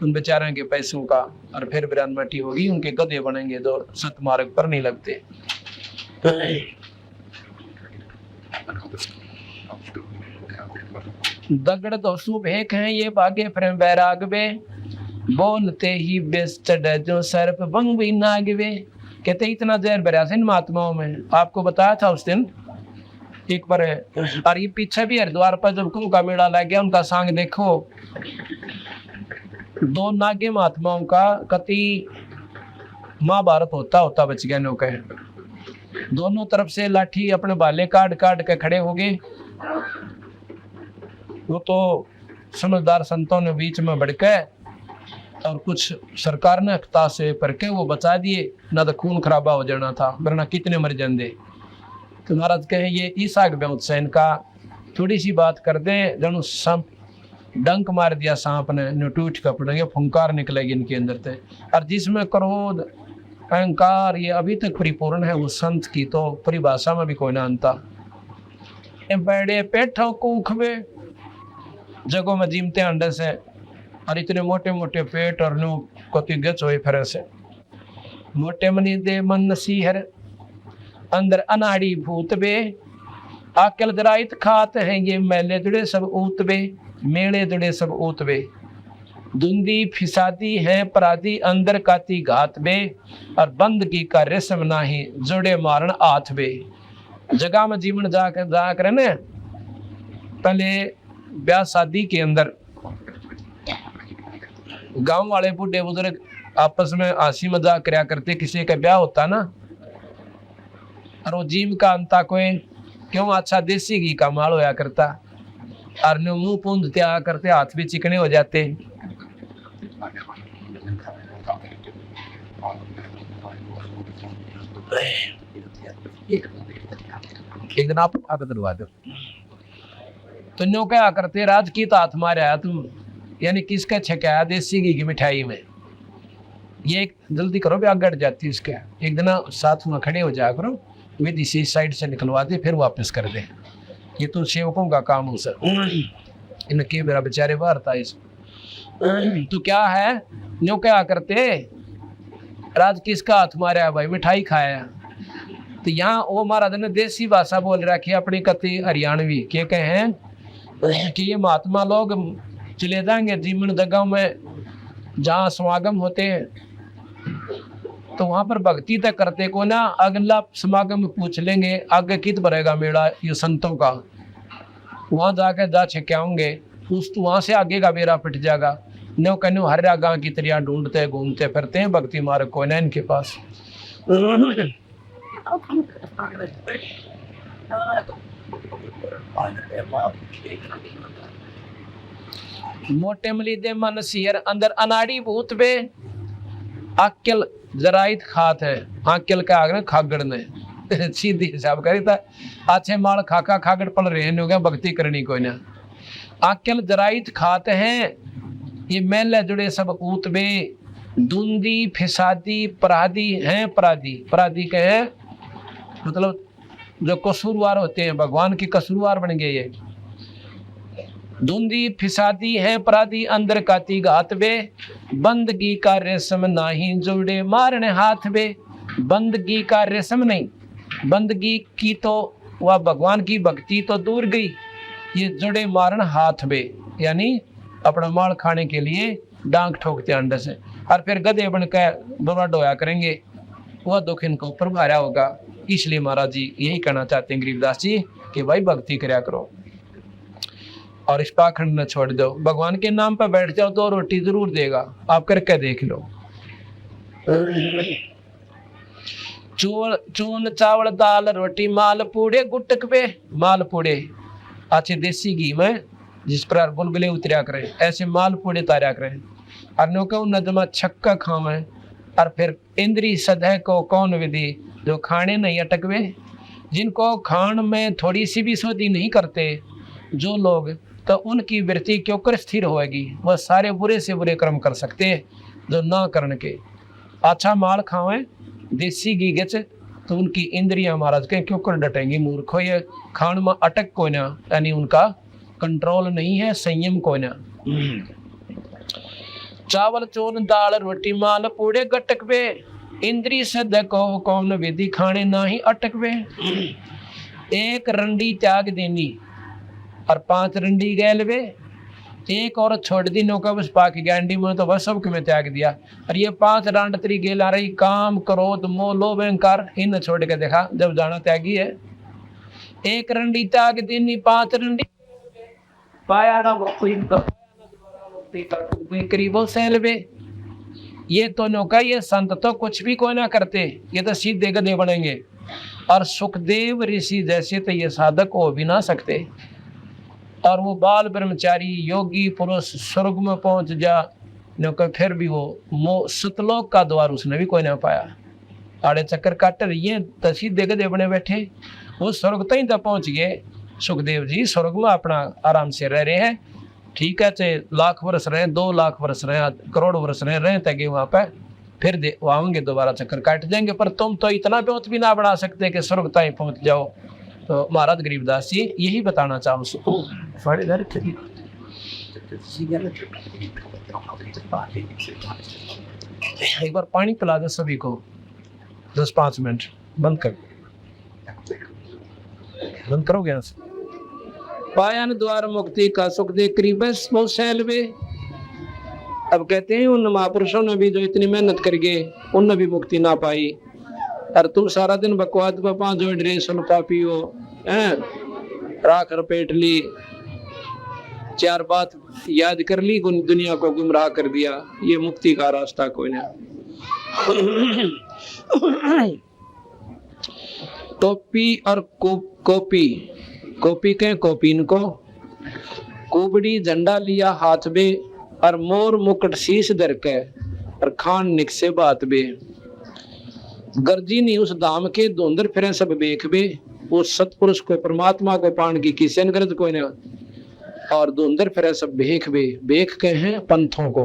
उन बेचारों के पैसों का, और फिर बिरान मटी होगी, उनके गधे बनेंगे जो सतमार्ग पर नहीं लगते। दगड़ तो सुबेक हैं ये बागे प्रेम बैराग बे, बोलते ही बेस चढ़े जो सर्प बंग भी नाग वे। कहते इतना जहर भरा से इन महात्माओं में। आपको बताया था उस दिन एक बार, और ये पीछे भी हरिद्वार पर जब कुंभ का मेला लग गया, उनका सांग देखो, 2 नागे महात्माओं का कति महाभारत होता बच गया नौके। दोनों तरफ से लाठी अपने बाले काट के खड़े हो गए। वो तो समझदार संतों ने बीच में भड़के और कुछ सरकार ने अख्ता से करके वो बचा दिए, ना तो खून खराबा हो जाना था, वरना कितने मर जाते। तो महाराज कहे ये ईसा के बहुत से इनका थोड़ी सी बात कर दे, जनु सांप डंक मार दिया सांप ने, टूट कर पड़ेंगे, फुंकार निकलेगी इनके अंदर से। और जिसमें क्रोध अहंकार ये अभी तक परिपूर्ण है, वो संत की तो परिभाषा में भी कोई ना अंता। बड़े पेठों को खबे जगहों में जीमते अंडे से, और इतने मोटे मोटे पेट और नो कोती गच हुए फिर से। मोटे मनी दे मन नसीहर अंदर अनाड़ी भूत बे, आकल दराइत खात हैं ये मैले जुड़े सब ऊत बे, मेले जुड़े सब ऊत बे। धुंधी फिसादी है पराधी अंदर काती घात बे, और बंद की का रेशम नाही जुड़े मारण आथ बे। जगह में जीवन जा कर ने पहले ब्याह शादी के अंदर गांव वाले बूढ़े बुजुर्ग आपस में हंसी मजाक करया करते, किसी का ब्याह होता ना और वो जीव का अंता कोई क्यों अच्छा देसी घी का माल होया करता और नो मुंह पूंधते आया करते, हाथ भी चिकने हो जाते। एक दिन आप आदत डलवा दो तो नो क्या करते, राज की तो हाथ मारे आया तुम, यानी किसका छकाया देसी घी की मिठाई में, ये एक जल्दी करो भी आग गड़ जाती इसके। एक दिन साथ में खड़े हो जाया करो, विधि इसी साइड से निकलवा दे फिर वापस कर दे, ये तो सेवकों का काम हो सर, इनके मेरा बेचारे बाहर था इस। तो क्या है नो क्या करते, राज किसका हाथ मारा भाई, मिठाई खाया। तो यहाँ वो महाराज ने देसी भाषा बोल रखी अपनी कति हरियाणवी, के कहें कि ये महात्मा लोग चले जाएंगे जीवन जगह में जहाँ समागम होते हैं, तो वहां पर भक्ति तक करते को ना, अगला समागम में पूछ लेंगे आगे कित भरेगा मेला ये संतों का, वहां जाके जा छिकाओगे उस तो वहां से आगे का बेरा पिट जाएगा। नो कहने हर गांव की तरह ढूंढते घूमते फिरते हैं, भक्ति मार्ग को ना इनके पास। मोटे मली दे मन सियर अंदर अनाड़ी भूत बे, अक्ल जराइत खात है, अक्ल का आगे खागड़ ने सीधी हिसाब करी था, अच्छे माल खाका खागड़ पड़ रहे हैं, गया भक्ति करनी कोई ना। अक्ल जराइत खात है, ये मेले जुड़े सब ऊत बे, धुंधी फिसादी पराधी हैं, पराधी के है मतलब जो कसूरवार होते हैं, भगवान की कसूरवार बन गए ये। धुंधी फिसादी है पराधी अंदर काती घात बे, बंदगी का रेशम नाही जोड़े मारने हाथ बे। बंदगी का रेशम नहीं, बंदगी की तो वह भगवान की भक्ति तो दूर गई, ये जोड़े मारन हाथ बे, यानी अपना माल खाने के लिए डांग ठोकते अंडे से और फिर गधे बनकर डोरा डोया करेंगे, वह दुख इनको ऊपर भारा होगा। इसलिए महाराज जी यही कहना चाहते हैं गरीबदास जी कि भाई भक्ति करया करो और इस पाखंड न छोड़ दो, भगवान के नाम पर बैठ जाओ तो रोटी जरूर देगा, आप करके देख लो। चून चावल दाल रोटी माल पूड़े गुटक पे, माल पूड़े अच्छे देसी घी में जिस पर गुलगुले उतरिया करें, ऐसे माल पूड़े तारा करें और नो को नजमा छक्का खावे और फिर इंद्री सदह को कौन विधि, जो खाने नहीं अटकवे, जिनको खान में थोड़ी सी भी सोधी नहीं करते जो लोग, तो उनकी वृत्ति क्यों कर स्थिर होएगी, वह सारे बुरे से बुरे कर्म कर सकते हैं जो ना करने के। अच्छा माल खावें देसी घी गच तो उनकी इंद्रियां महाराज के क्यों कर डटेंगी, मूर्खो ये खान में अटक को ना, यानी उनका कंट्रोल नहीं है, संयम को ना। चावल चोन दाल रोटी माल पूड़े गटकवे, इंद्री सद को कौन विधि खाने ना ही अटकवे। एक रंडी त्याग देनी और 5 रंडी गैलवे, एक और छोड़ दी नौका बस पाक गैंडी में तो बस सबके में त्याग दिया। और ये 5 रांड तरी गेल आ रही, काम क्रोध मोह लोभ अहंकार इन छोड़ के देखा जब जाना त्यागी है। एक रंडी त्याग देनी 5 रंडी पाया ना करीबो सैलवे। ये तो नौका ये संत तो कुछ भी कोई ना करते, ये तो सीधे गधे बनेंगे। और सुखदेव ऋषि जैसे तो ये साधक हो भी ना सकते, और वो बाल ब्रह्मचारी योगी पुरुष स्वर्ग में पहुंच जा नौका, फिर भी वो सुतलोक का द्वार उसने भी कोई ना पाया। आड़े चक्कर काटे ये तो सीधे गधे बने बैठे, वो स्वर्ग तक तो पहुंच गए। सुखदेव जी स्वर्ग में अपना आराम से रह रहे हैं, ठीक है, चाहे लाख वर्ष रहे 2 लाख वर्ष रहे करोड़ वर्ष रहे तक वहाँ पे फिर आएंगे दोबारा चक्कर काट जाएंगे। पर तुम तो इतना ब्योत भी ना बना सकते कि स्वर्ग तक पहुँच जाओ। तो महाराज गरीबदास जी यही बताना चाहूँ। एक बार पानी पिला दो सभी को, 10-5 मिनट बंद करोगे यहाँ से। पायन द्वार मुक्ति का सुख दे करीब सैलवे। अब कहते हैं उन महापुरुषों ने भी जो इतनी मेहनत कर गए उनने भी मुक्ति ना पाई, और तुम सारा दिन बकवाद पर 5 जोड़ रहे सुन पापी हो, राख रपेट ली, चार बात याद कर ली, दुनिया को गुमराह कर दिया, ये मुक्ति का रास्ता कोई ना। टोपी और कॉपी, कॉपी के कॉपीन को, कुबड़ी झंडा लिया हाथ में और मोर मुकुट शीश धर के और खान निकसे बात बे, गर्जी नहीं उस धाम के धुंधर फिरे सब बेख बे, उस सतपुरुष को परमात्मा को पान की किसी गरज कोई ने, और धुंधर फिरे सब बेख बे, बेख के हैं पंथों को।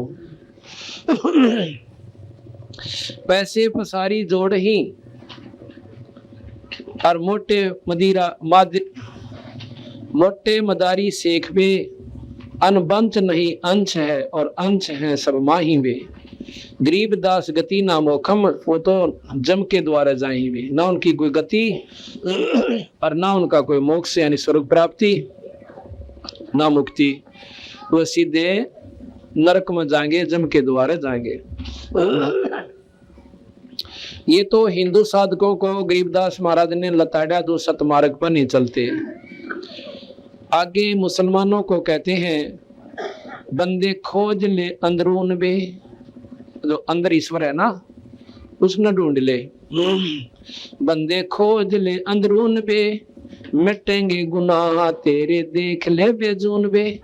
पैसे पसारी जोड़ ही और मोटे मदारी सेख बे, अनबंच नहीं अंश है और अंश है सब माही वे, गरीब दास गति ना मोखम, वो तो जम के द्वारा जाही वे, ना उनकी कोई गति और ना उनका कोई मोक्ष यानी स्वर्ग प्राप्ति ना मुक्ति, वो सीधे नरक में जाएंगे, जम के द्वारा जाएंगे। ये तो हिंदू साधकों को गरीबदास महाराज ने लताड़ा, तो सतमार्ग पर नहीं चलते। आगे मुसलमानों को कहते हैं बंदे खोज ले अंदरून बे, जो अंदर ईश्वर है ना उसने ढूंढ ले, बंदे खोज ले अंदरून बे, मिटेंगे गुनाह तेरे देख ले बेजून बे।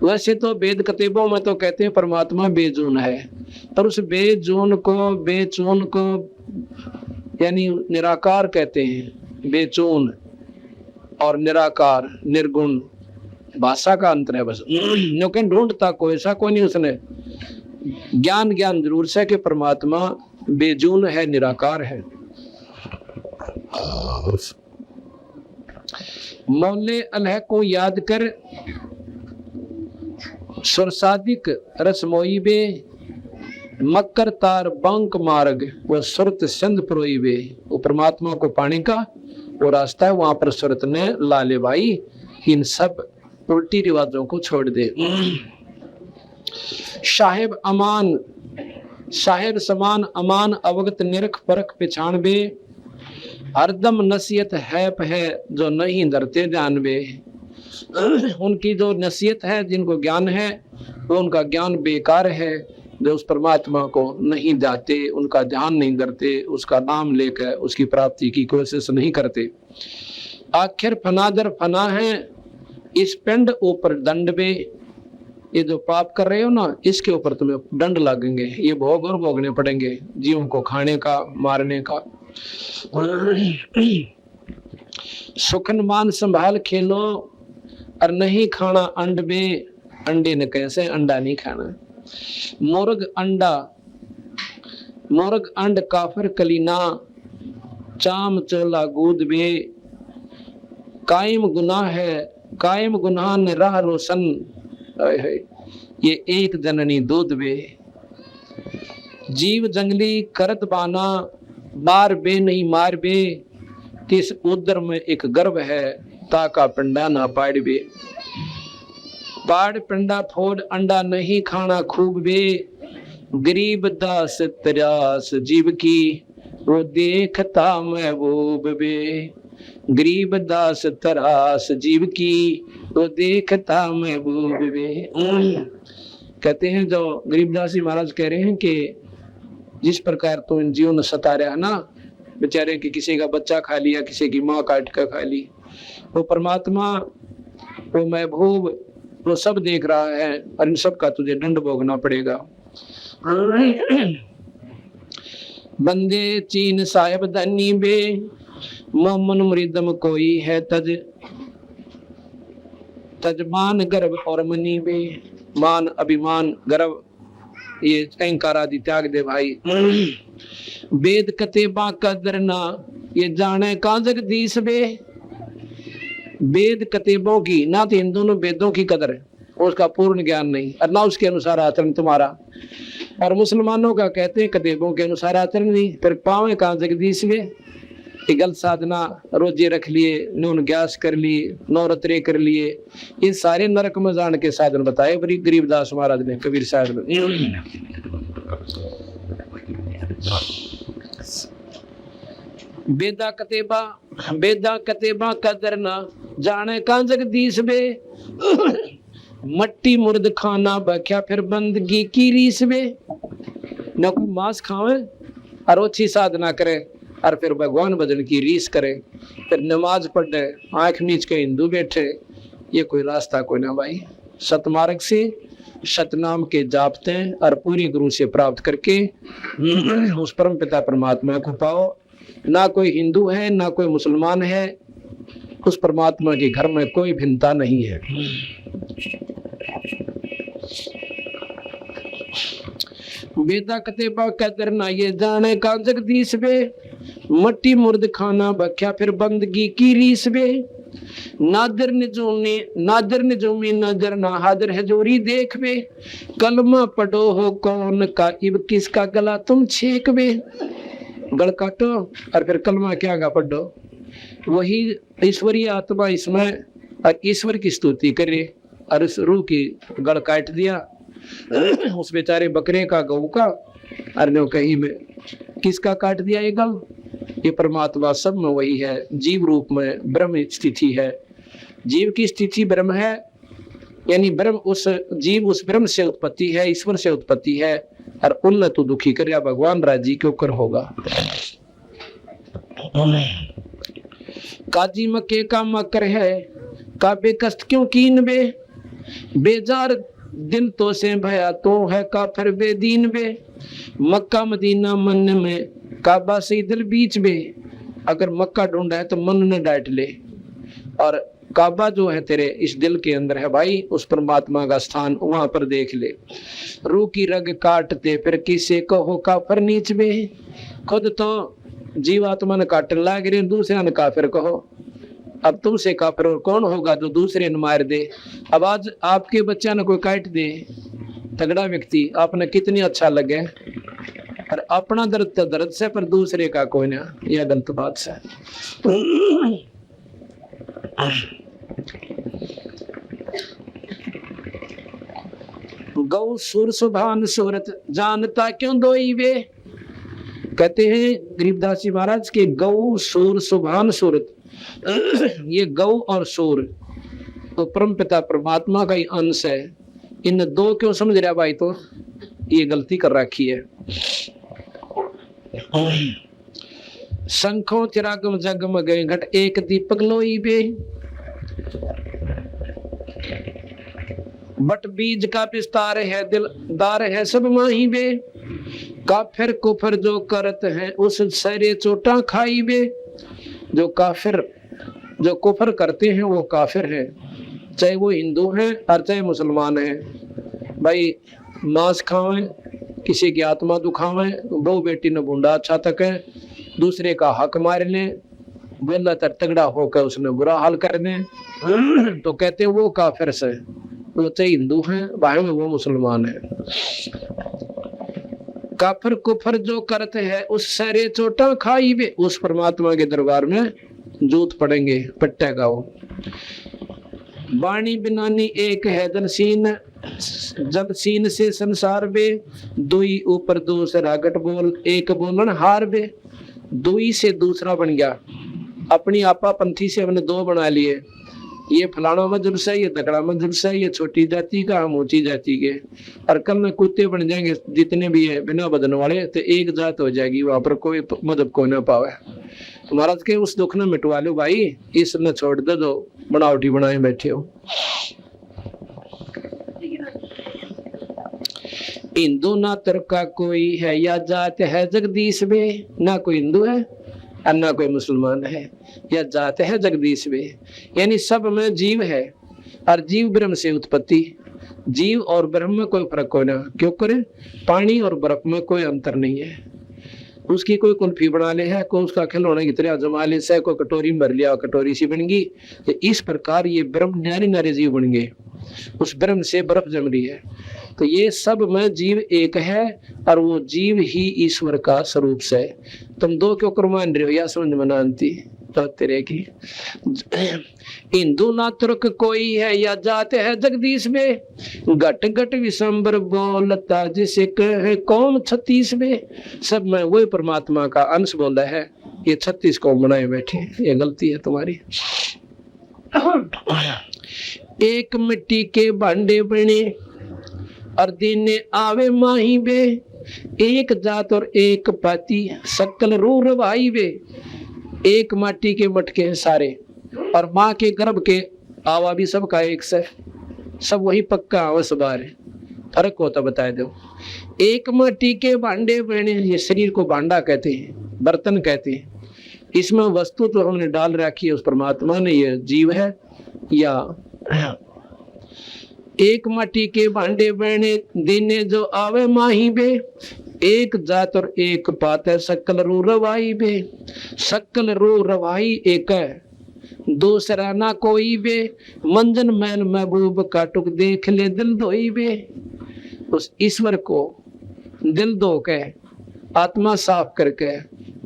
वैसे तो वेद कतेबों में तो कहते हैं परमात्मा बेजून है, पर उस बेजून को बेचून को यानी निराकार कहते हैं। बेचून और निराकार निर्गुण भाषा का अंतर है बस, लेकिन ढूंढता कोई ऐसा कोई नहीं। उसने ज्ञान जरूर से कि परमात्मा बेजून है, निराकार है। मौले अल्लाह को याद कर सुरसादिक रसमोई बे, मकर तार बंक मार्ग वह सुरत सिंध प्रोई बे। वो परमात्मा को पाने का वो रास्ता है, वहां पर सुरत ने लाले भाई इन सब उल्टी रिवाजों को छोड़ दे। साहेब अमान साहेब समान अमान अवगत निरख परख पहचान बे, हरदम नसीहत है जो नहीं डरते ध्यान बे। उनकी जो नसीहत है, जिनको ज्ञान है, वो उनका ज्ञान बेकार है। जो उस परमात्मा को नहीं जाते, उनका ध्यान नहीं करते, उसका नाम लेकर उसकी प्राप्ति की कोशिश नहीं करते। आखिर फनादर फना है इस पिंड ऊपर दंड बे। ये जो पाप कर रहे हो ना, इसके ऊपर तुम्हें दंड लगेंगे, ये भोग और भोगने पड़ेंगे, जीवों को खाने का मारने का। सुखन मान संभाल खेलो और नहीं खाना अंड बे, अंडे ने कैसे अंडा नहीं खाना। मोरग अंड काफर कलीना, चाम चला गूद बे, कायम गुनाह ने राह रोशन, ये एक जननी दूध बे। जीव जंगली करत बाना, मार बे नहीं मार बे, तिस उदर में एक गर्भ है, ताका पिंडा ना पाड़ बे। पाड़ पिंडा फोड़ अंडा नहीं खाना खूब बे, गरीब दास तरास जीव की, वो देखता महबूब बे। गरीब दास तरास जीव की, वो देखता महबूब बे। कहते हैं जो गरीबदास जी महाराज कह रहे हैं कि जिस प्रकार तो इन जीवों ने सता रहा है ना, बेचारे कि किसी का बच्चा खा लिया, किसी की माँ काट कर खा ली, वो परमात्मा वो महबूब वो सब देख रहा है और इन सब का तुझे दंड भोगना पड़ेगा। बंदे चीन साहेब धनी बे, मोमन मृदम कोई है तजमान गर्भ और मनी बे। मान अभिमान गर्भ ये अहंकार आदि त्याग दे भाई। वेद कतेबा कदर ना, ये जाने का जगदीश बे। वेद कतेबों की ना तो इन दोनों वेदों की कदर है, उसका पूर्ण ज्ञान नहीं, और ना उसके अनुसार आचरण तुम्हारा। और मुसलमानों का कहते हैं कतेबों के अनुसार आचरण नहीं, फिर पावे कहाँ जगदीश में। गलत साधना रोजे रख लिए, नून ग्यास कर लिए, नौरत्रे कर लिए, ये सारे नरक में जान के साधन बताए बड़ी गरीबदास महाराज ने, कबीर साहब ने। बेदा कतेबा कदर ना, जाने का जगदीश बे। मट्टी मुर्द खाना बख्या फिर बंदगी की रीस वे। न कोई मांस खावे और अच्छी साधना करे और फिर भगवान भजन की रीस करे, फिर नमाज पढ़े, आंख नीच के हिंदू बैठे, ये कोई रास्ता कोई ना भाई। सतमार्ग से सतनाम के जापते और पूरी गुरु से प्राप्त करके उस परम पिता परमात्मा को पाओ। ना कोई हिंदू है ना कोई मुसलमान है, उस परमात्मा के घर में कोई भिन्नता नहीं है। वेदा कतेबा कदर ना ये जाने का जगदीश वे। मट्टी मुर्द खाना बख्या फिर बंदगी की रीस वे। नादर निजूमी नजर ना हादर है जोरी देख वे। कलमा पढ़ो हो कौन का इब किसका गला तुम छेक वे। गल काटो और फिर कलमा क्या गा पढ़ो, वही ईश्वरीय आत्मा इसमें और ईश्वर की स्तुति करे और उस रूह की गल काट दिया उस बेचारे बकरे का गऊ का, और ने कहीं में किसका काट दिया ये गल। ये परमात्मा सब में वही है, जीव रूप में ब्रह्म स्थिति है। जीव की स्थिति ब्रह्म है, यानी ब्रह्म उस जीव उस ब्रह्म से उत्पत्ति है, ईश्वर से उत्पत्ति है। और उन तो दुखी कर या भगवान राजी क्यों कर होगा। काजी मक्के का मकर है का बेकस्त क्यों कीन बे। बेजार दिल तो से भया तो है काफिर बेदीन बे। मक्का मदीना मन में काबा से दिल बीच में। अगर मक्का ढूंढा है तो मन ने डांट ले, और काबा जो है तेरे इस दिल के अंदर है भाई, उस परमात्मा का स्थान वहां पर देख ले। रूह की रग काटते फिर किसे कहो काफिर नीच में। खुद तो जीवात्मा ने काटने लाग रही, दूसरे ने काफिर कहो। अब तुमसे काफिर और कौन होगा जो दूसरे ने मार दे। अब आज आपके बच्चा ने कोई काट दे, तगड़ा व्यक्ति, आपने कितनी अच्छा लगे, और अपना दर्द तो दर्द से पर दूसरे का कोई ना, यह गलत बात से। गौ सुर सुभान सूरत जानता क्यों दोई वे। कहते हैं गरीबदास जी महाराज के गौ सुर सुभान सूरत, ये गौ और सूर तो परम पिता परमात्मा का ही अंश है। इन दो क्यों समझ रहा भाई, तो ये गलती कर रखी है। शंखों चिरागम जगमग घट एक दीपक लोई बे। बट बीज का विस्तार है दिलदार है सब माही बे। काफिर कुफर जो करत है उस सरे चोटा खाई बे। जो काफिर जो कुफर करते हैं वो काफिर है, चाहे वो हिंदू है और चाहे मुसलमान है। भाई मांस खावे, किसी की आत्मा दुखावे, बहू बेटी ने बूंदा अच्छा तक है, दूसरे का हक मार ले, बेला तगड़ा होकर उसने बुरा हाल कर दे, तो कहते हैं वो काफिर से। वो चाहे हिंदू है भाई में वो मुसलमान है। काफिर कुफर जो करते हैं उस सारे चोटा खाई वे। उस परमात्मा के दरबार में जूत पड़ेंगे, पट्टे गाओ। बाणी बिनानी एक है दलसीन जब सीन से संसार बे। दुई ऊपर दूसरा गट बोल एक बोलन हार बे। दुई से दूसरा बन गया, अपनी आपा पंथी से हमने दो बना लिए। ये फलाना मजहब से, ये तगड़ा मजहब से, ये छोटी जाति का, हम ऊंची जाति के। और कल में कुत्ते बन जाएंगे जितने भी है बिना बदन वाले, तो एक जात हो जाएगी, वहां पर कोई मजहब को ना पावे। महाराज के उस दुख ने मिटवा लो भाई, इस न छोड़ दो जो बनावटी बनाए बैठे हो। हिंदू ना तुर्का कोई है या जात है जगदीश में। ना कोई हिंदू है और ना कोई मुसलमान है, या जात है जगदीश में, यानी सब में जीव है। और जीव ब्रह्म से उत्पत्ति, जीव और ब्रह्म में कोई फर्क कोई ना। क्यों करे, पानी और बर्फ में कोई अंतर नहीं है। उसकी कोई कुल्फी बना ले है, कोई उसका खिलौना की तरह जमा ले से, कोई कटोरी में भर लिया कटोरी सी बन गई। तो इस प्रकार ये ब्रह्म नारी नारी जीव बन गए, उस ब्रह्म से बर्फ जम रही है। तो ये सब में जीव एक है और वो जीव ही ईश्वर का स्वरूप से। तुम दो क्यों मान रहे हो, या समझ में ना आती तो तेरे की। हिंदू ना तुर्क कोई है या जात है जगदीश में। घट घट विशंबर बोलता जिसे कहे कौम 36 में। सब में वही परमात्मा का अंश बोला है, ये 36 कौम बनाए बैठे, ये गलती है तुम्हारी। एक मिट्टी के भांडे बने और दिन आवे माही बे, एक जात और एक पाती सकल रू रवाई वे। एक माटी के मटके हैं सारे और माँ के गर्भ के आवा भी सबका एक से, सब वही पक्का आवस बार है, फर्क होता बताए दो। एक माटी के भांडे बने, ये शरीर को भांडा कहते हैं, बर्तन कहते हैं। इसमें वस्तु तो हमने डाल रखी है उस परमात्मा ने, ये जीव है या एक माटी के भांडे बने दिने जो आवे माही बे, एक जात और एक पात है सकल रू रवाई बे। सकल रू रवाई एक है, दूसरा ना कोई बे। मंजन मैन महबूब काटुक देख ले दिल धोई बे। उस ईश्वर को दिल धो के आत्मा साफ करके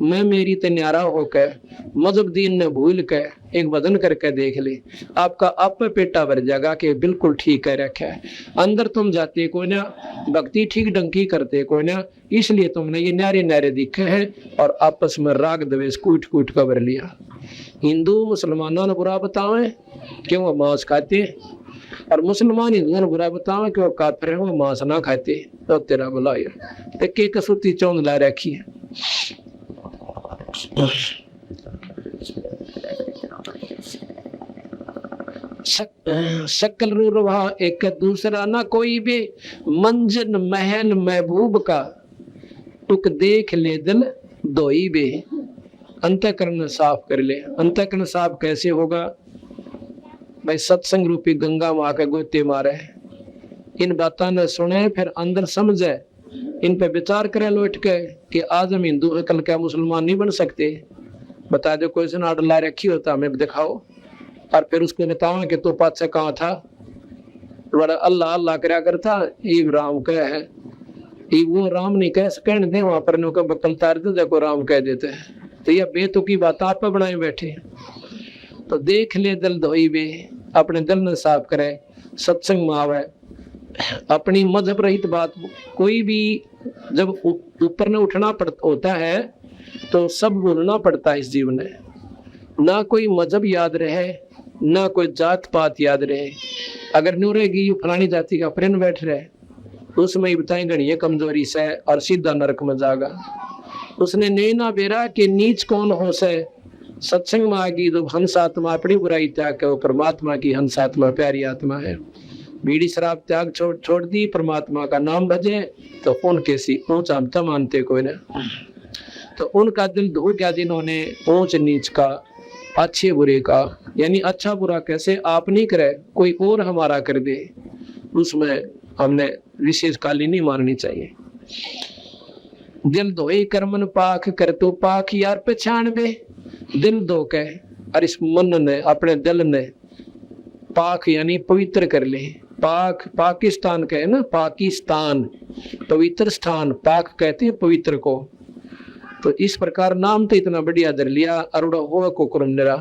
मैं मेरी ते न्यारा होकर मजहब दीन ने भूल के एक वजन करके देख ले, आपका आप पेटा भर जाएगा कि बिल्कुल ठीक है रखा है। अंदर तुम जाते कोई ना, भक्ति ठीक ढंग की करते कोई ना, इसलिए तुमने ये न्यारे न्यारे दिखे हैं और आपस में राग द्वेष कूट कूट कर भर लिया। हिंदू मुसलमानों ने बुरा बतावे कि वो मांस खाते, और मुसलमान हिंदुओं ने बुरा बतावे कि वो काफिर है, वो मांस ना खाते। तो तेरा भला है के कसूती चौंध ला रखी है। शकल रू रवा एक दूसरा ना कोई भी। मंजन महल महबूब का टुक देख ले दिल धोई बे। अंतःकरण साफ कर ले। अंतःकरण साफ कैसे होगा भाई? सत्संग रूपी गंगा माँ के गोते मारे, इन बातों ने सुने, फिर अंदर समझे, इन पे विचार करे लौट के कि आज हम हिंदू है, कल क्या मुसलमान नहीं बन सकते। बता दो कोई सुना ला रखी होता हमें दिखाओ, और फिर उसको बताओ कि तो पात से कहाँ था, बड़ा अल्लाह अल्लाह करा करता, ये राम कह है, ये वो राम नहीं कह सकते दे वहां पर नो बकल तार दे देखो राम कह देते हैं। तो यह बेतुकी बात आप बनाए बैठे। तो देख ले दिल धोई बे, अपने दिल ने साफ करे, सत्संग में आवे, अपनी मजहब रहित बात। कोई भी जब ऊपर ने उठना होता है तो सब बोलना पड़ता है इस जीवन में। ना कोई मजहब याद रहे, ना कोई जात पात याद रहे। अगर न्यू रहेगी फलानी जाति का फ्रेंड बैठ रहे, उसमें ही बताएं गणिये कमजोरी से और सीधा नरक में जागा। उसने नैना बेरा के नीच कौन हो से, सत्संग में आगी तो हंस आत्मा अपनी बुराई त्याग के वो परमात्मा की हंस आत्मा प्यारी आत्मा है। बीड़ी शराब त्याग छोड़ दी, परमात्मा का नाम भजे, तो उनके सी ऊंचा हमता मानते कोई ना। तो उनका दिल धो गया जिन्होंने ऊंच नीच का, अच्छे बुरे का, यानी अच्छा बुरा कैसे आप नहीं करे, कोई और हमारा कर दे, उसमें हमने विशेष काली नहीं माननी चाहिए। दिल धोए कर्मन पाख कर तो पाख यार पहचान बे। दिल धो के और इस मन ने अपने दिल ने पाक यानी पवित्र कर ले। पाक पाकिस्तान कहे ना, पाकिस्तान पवित्र स्थान, पाक कहते हैं पवित्र को। तो इस प्रकार नाम तो इतना बढ़िया धर लिया, अरुड़ा हो को कुरंडरा,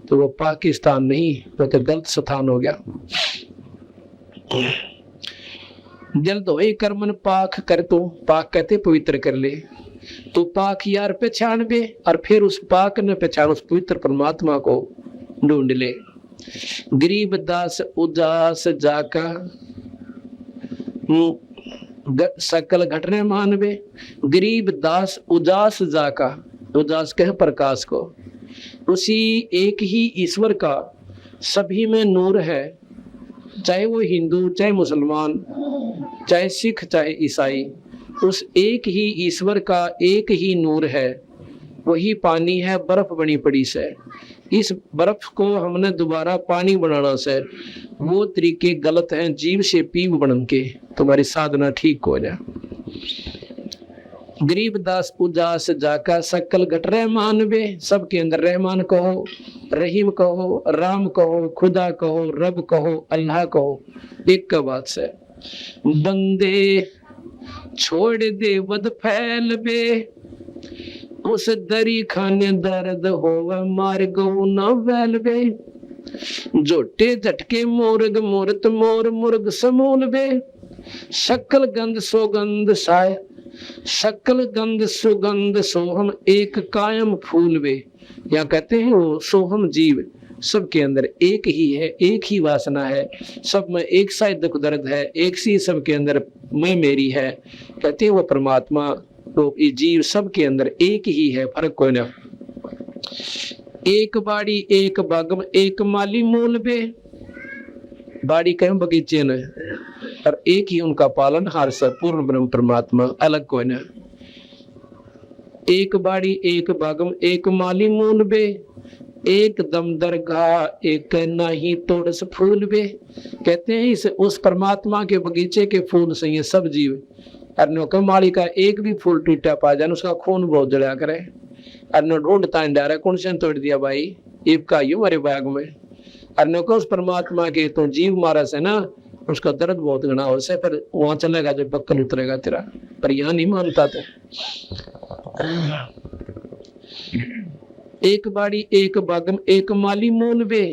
तो वो पाकिस्तान नहीं, तो गलत स्थान हो गया। दिल धोए कर्मन पाक कर तो, पाक कहते पवित्र कर ले, तो पाक यार पहचान बे, और फिर उस पाक ने पहचान उस पवित्र परमात्मा को ढूंढ ले। गरीब दास उदास जाका सकल घटने मानवे। गरीब दास उदास जाका, उदास कह प्रकाश को, उसी एक ही ईश्वर का सभी में नूर है, चाहे वो हिंदू, चाहे मुसलमान, चाहे सिख, चाहे ईसाई, उस एक ही ईश्वर का एक ही नूर है। वही पानी है, बर्फ बनी पड़ी से। इस बर्फ को हमने दोबारा पानी बनाना से, वो तरीके गलत हैं। जीव से पीव बन के तुम्हारी साधना ठीक हो जाए। गरीब दास उदास जाका सकल घट रहमान बे। सबके अंदर रहमान कहो, रहीम कहो, राम कहो, खुदा कहो, रब कहो, अल्लाह कहो, एक का बात से। बंदे छोड़ दे वद फैल बे, उस दरी खाने दर्द होवे मार गौ न वैल बे। जोटे झटके मोरग मूर्त मोर मुर्ग समूल बे। सकल गंध सोगंध साय, सकल गंध सुगंध सोहम एक कायम फूल बे। या कहते हैं वो सोहम जीव सबके अंदर एक ही है, एक ही वासना है, सब में एक सा दुख दर्द है, एक सी सबके अंदर मैं मेरी है। कहते हैं वो परमात्मा तो ये जीव सबके अंदर एक ही है, फर्क कोई ना। एक बाड़ी एक बागम एक माली मूल बे, बाड़ी कहें बगीचे ने, और एक ही उनका पालन हार सब पूर्ण ब्रह्म परमात्मा, अलग कोई ना। एक बाड़ी एक बागम एक माली मूल बे, एक दम दरगाह एक नहीं तोड़स फूल बे। कहते हैं इस उस परमात्मा के बगीचे के फूल से ये सब जीव, और माली का एक भी फूल टूटा पा जाए उसका खून बहुत जला करे, और ढूंढता है कौन से तोड़ दिया भाई, ईब का यू मेरे बाग में। और उस परमात्मा के तो जीव मारा से ना उसका दर्द बहुत गना हो से, पर वहां चलेगा जब बक्कल उतरेगा तेरा, पर यहाँ नहीं मानता। तो एक बाड़ी एक बागम एक माली मूल बे,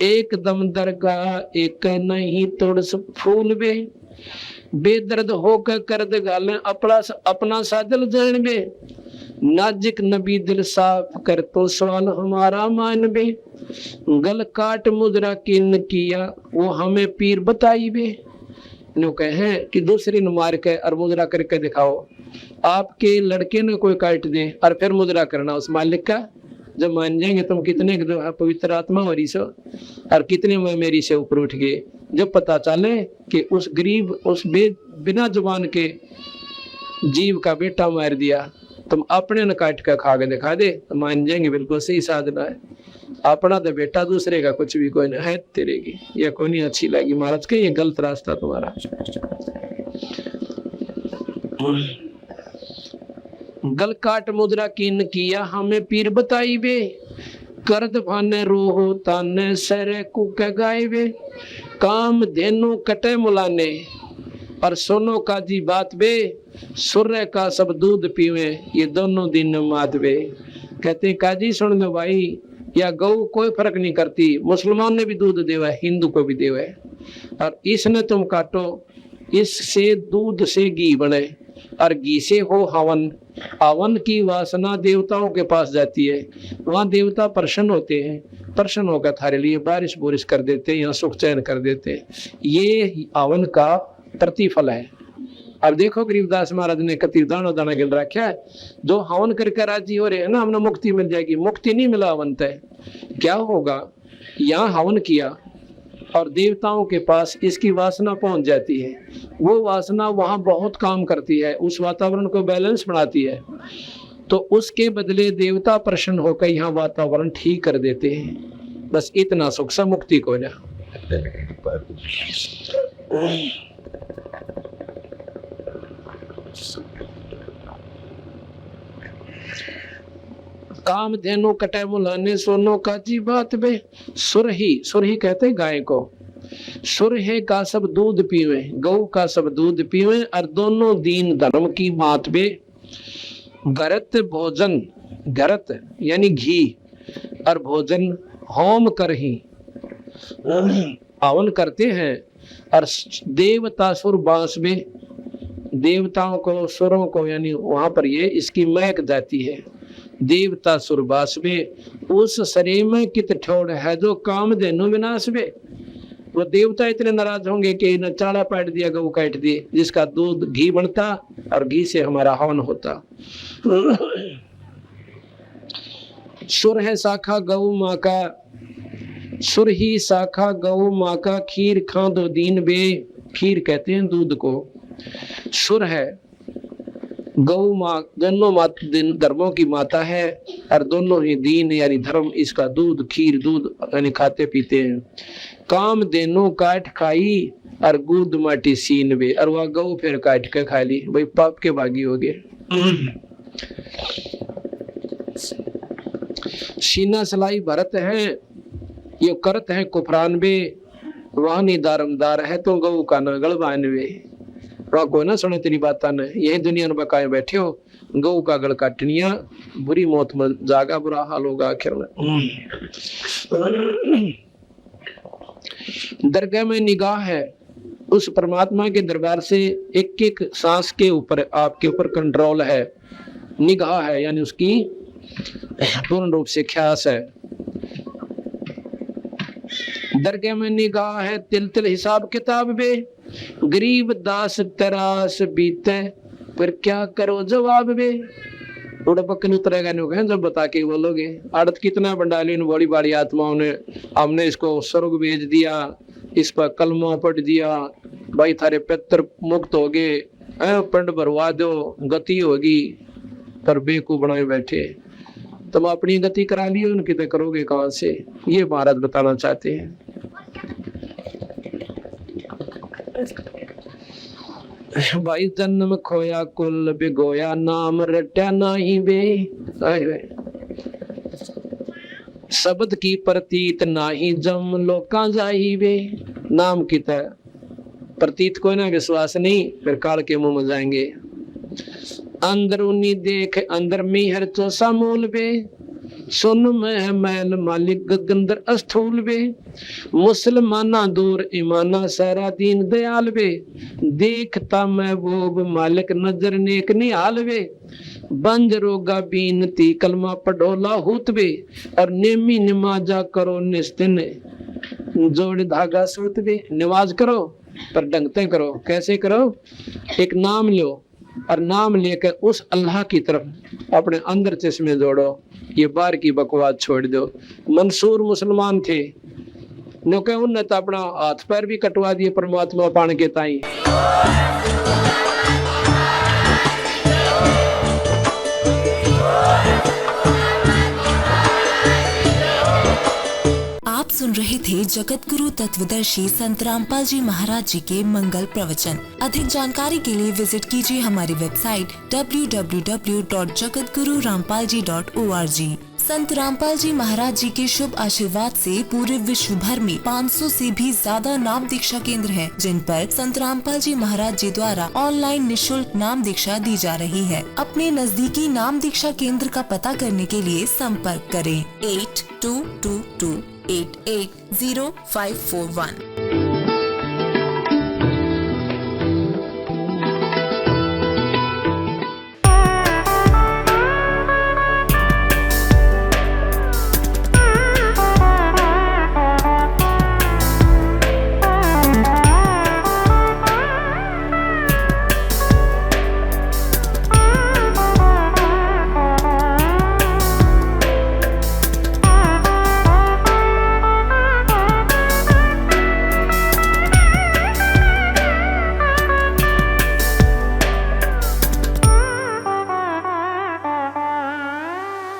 एक दम दरगाह एक नहीं तोड़स फूल बे। बेदर्द होकर कर्द गालें अपना साजल जान बे, नाजिक नबी दिल साफ कर तो सवाल हमारा मान बे। गल काट मुद्रा किन किया वो हमें पीर बताई बे। नो कहे कि दूसरी ने मार के और मुद्रा करके दिखाओ, आपके लड़के ने कोई काट दे और फिर मुद्रा करना उस मालिक का, जब मान जाएंगे तुम कितने पवित्र आत्मा हो रही सो और कितने में मेरी से ऊपर उठ गए। जब पता चले कि उस गरीब उस बिना जुबान के जीव का बेटा मार दिया, तुम अपने न काट कर खा के दिखा दे तो मान जाएंगे बिल्कुल सही साधना है। अपना तो बेटा दूसरे का कुछ भी कोई नहीं है तेरे की, ये कोई नहीं अच्छी लगी महाराज के, ये गलत रास्ता तुम्हारा। गल काट मुद्रा किन किया हमें पीर बताई बे, करद भाने रोहो ताने सरे कुक गाय बे। काम धेनु कटे मुलाने और सोनो का जी बात बे, सूर्य का सब दूध पीवे ये दोनों दिन मात बे। कहते हैं काजी सुन लो भाई, या गौ कोई फर्क नहीं करती, मुसलमान ने भी दूध देवा है, हिंदू को भी देवा है, और इसने तुम काटो, इससे दूध से घी बने और घी से हो हवन। हवन की वासना देवताओं के पास जाती है, वहां देवता प्रसन्न होते हैं, प्रसन्न होकर थारे लिए बारिश बुरिश कर देते हैं, यहाँ सुख चैन कर देते हैं। ये हवन का प्रतिफल है। अब देखो गरीबदास महाराज ने कति दाना दाना गिल रखा है, जो हवन करके राजी हो रहे हैं ना, हमने मुक्ति मिल जाएगी, मुक्ति नहीं मिला हवन तय क्या होगा। यहाँ हवन किया और देवताओं के पास इसकी वासना पहुंच जाती है, वो वासना वहां बहुत काम करती है, उस वातावरण को बैलेंस बनाती है, तो उसके बदले देवता प्रसन्न होकर यहाँ वातावरण ठीक कर देते हैं। बस इतना सुख सा मुक्ति को ना। काम धेनु कटे मुलाने सोनो काची बात बे। सुरही कहते गाय को, सुरहे का सब दूध पीवे, गौ का सब दूध पीवे और दोनों दीन धर्म की बात बे। गरत भोजन, गरत यानी घी और भोजन होम कर ही हवन करते हैं, और देवता सुर बांस में देवताओं को सुरों को यानी वहां पर ये इसकी महक जाती है। देवता सुरबास में उस शरीर में कित ठोड़ है जो काम धेनु विनाश में। वो देवता इतने नाराज होंगे कि न चाड़ा पाट दिया गौ काट दिए, जिसका दूध घी बनता और घी से हमारा हवन होता। सुर है शाखा गौ माँ का, सुर ही शाखा गौ माँ का खीर खा दो दीन बे। खीर कहते हैं दूध को। सुर है गौ माँ, दोनों धर्मों की माता है, और दोनों ही दीन यानी धर्म इसका दूध खीर दूध यानी खाते पीते हैं। काम देनो काट खाई और गुद माटी सीन बे, और वह गौ फिर काट के खा ली, भाई पाप के भागी हो गए। सीना सलाई भरत है ये करत है कुफरान बे, वाहनी दारमदार है तो गौ का न गलबान वे। को ना सुने तेरी बात न, यही दुनिया में बकाए बैठे हो, गौ का गल काटनिया बुरी मौत में जागा, बुरा हाल होगा आखिर में। दरगाह में निगाह है, उस परमात्मा के दरबार से एक एक सांस के ऊपर आपके ऊपर कंट्रोल है, निगाह है यानी उसकी पूर्ण रूप से ख्यास है। दरगाह में निगाह है तिल तिल हिसाब किताब बे, गरीब दास तरास बीते, फिर क्या करो जवाब बे। थोड़ा पक्के उतरेगा नहीं होगा जब बता के बोलोगे। आड़त कितना बंडाली इन बड़ी बड़ी आत्माओं ने, हमने इसको स्वर्ग भेज दिया, इस पर कलमा पढ़ दिया, भाई थारे पितर मुक्त हो गए, पिंड भरवा दो, गति होगी, पर बेकूफ बनाए बैठे। तुम अपनी गति करा ली, उनकी तो करोगे कहां से? ये महाराज बताना चाहते हैं। भाई जन्म खोया कुल बिगोया, नाम रट्या नाही वे, शब्द की प्रतीत नाही जम लोका जाही वे। नाम की तरह प्रतीत को ना विश्वास नहीं, फिर काल के मुंह में जाएंगे। अंदरूनी देख अंदर में हर चौसा मूल बे, सुन में मैल मालिक गगंदर अस्थूल बे, मुसलमाना दूर ईमाना सारा दीन दयाल बे, देखता मैं वो मालिक नजर नेक निहाल बे, बंज रोगा बीनती कलमा पढ़ोला हुत बे, और नेमी नमाजा करो निस्तिन जोड़ धागा सूत बे। नमाज करो पर ढंगते करो। कैसे करो? एक नाम लो और नाम लेकर उस अल्लाह की तरफ अपने अंदर चश्मे जोड़ो, ये बाहर की बकवास छोड़ दो। मंसूर मुसलमान थे, नो के उन्हें तो अपना हाथ पैर भी कटवा दिए परमात्मा पाने के ताई। आप सुन रहे थे जगत गुरु तत्वदर्शी संत रामपाल जी महाराज जी के मंगल प्रवचन। अधिक जानकारी के लिए विजिट कीजिए हमारी वेबसाइट www.jagatgururampalji.org। संत रामपाल जी महाराज जी के शुभ आशीर्वाद से पूरे विश्व भर में 500 से भी ज्यादा नाम दीक्षा केंद्र हैं, जिन पर संत रामपाल जी महाराज जी द्वारा ऑनलाइन निशुल्क नाम दीक्षा दी जा रही है। अपने नजदीकी नाम दीक्षा केंद्र का पता करने के लिए संपर्क करें 8222880541।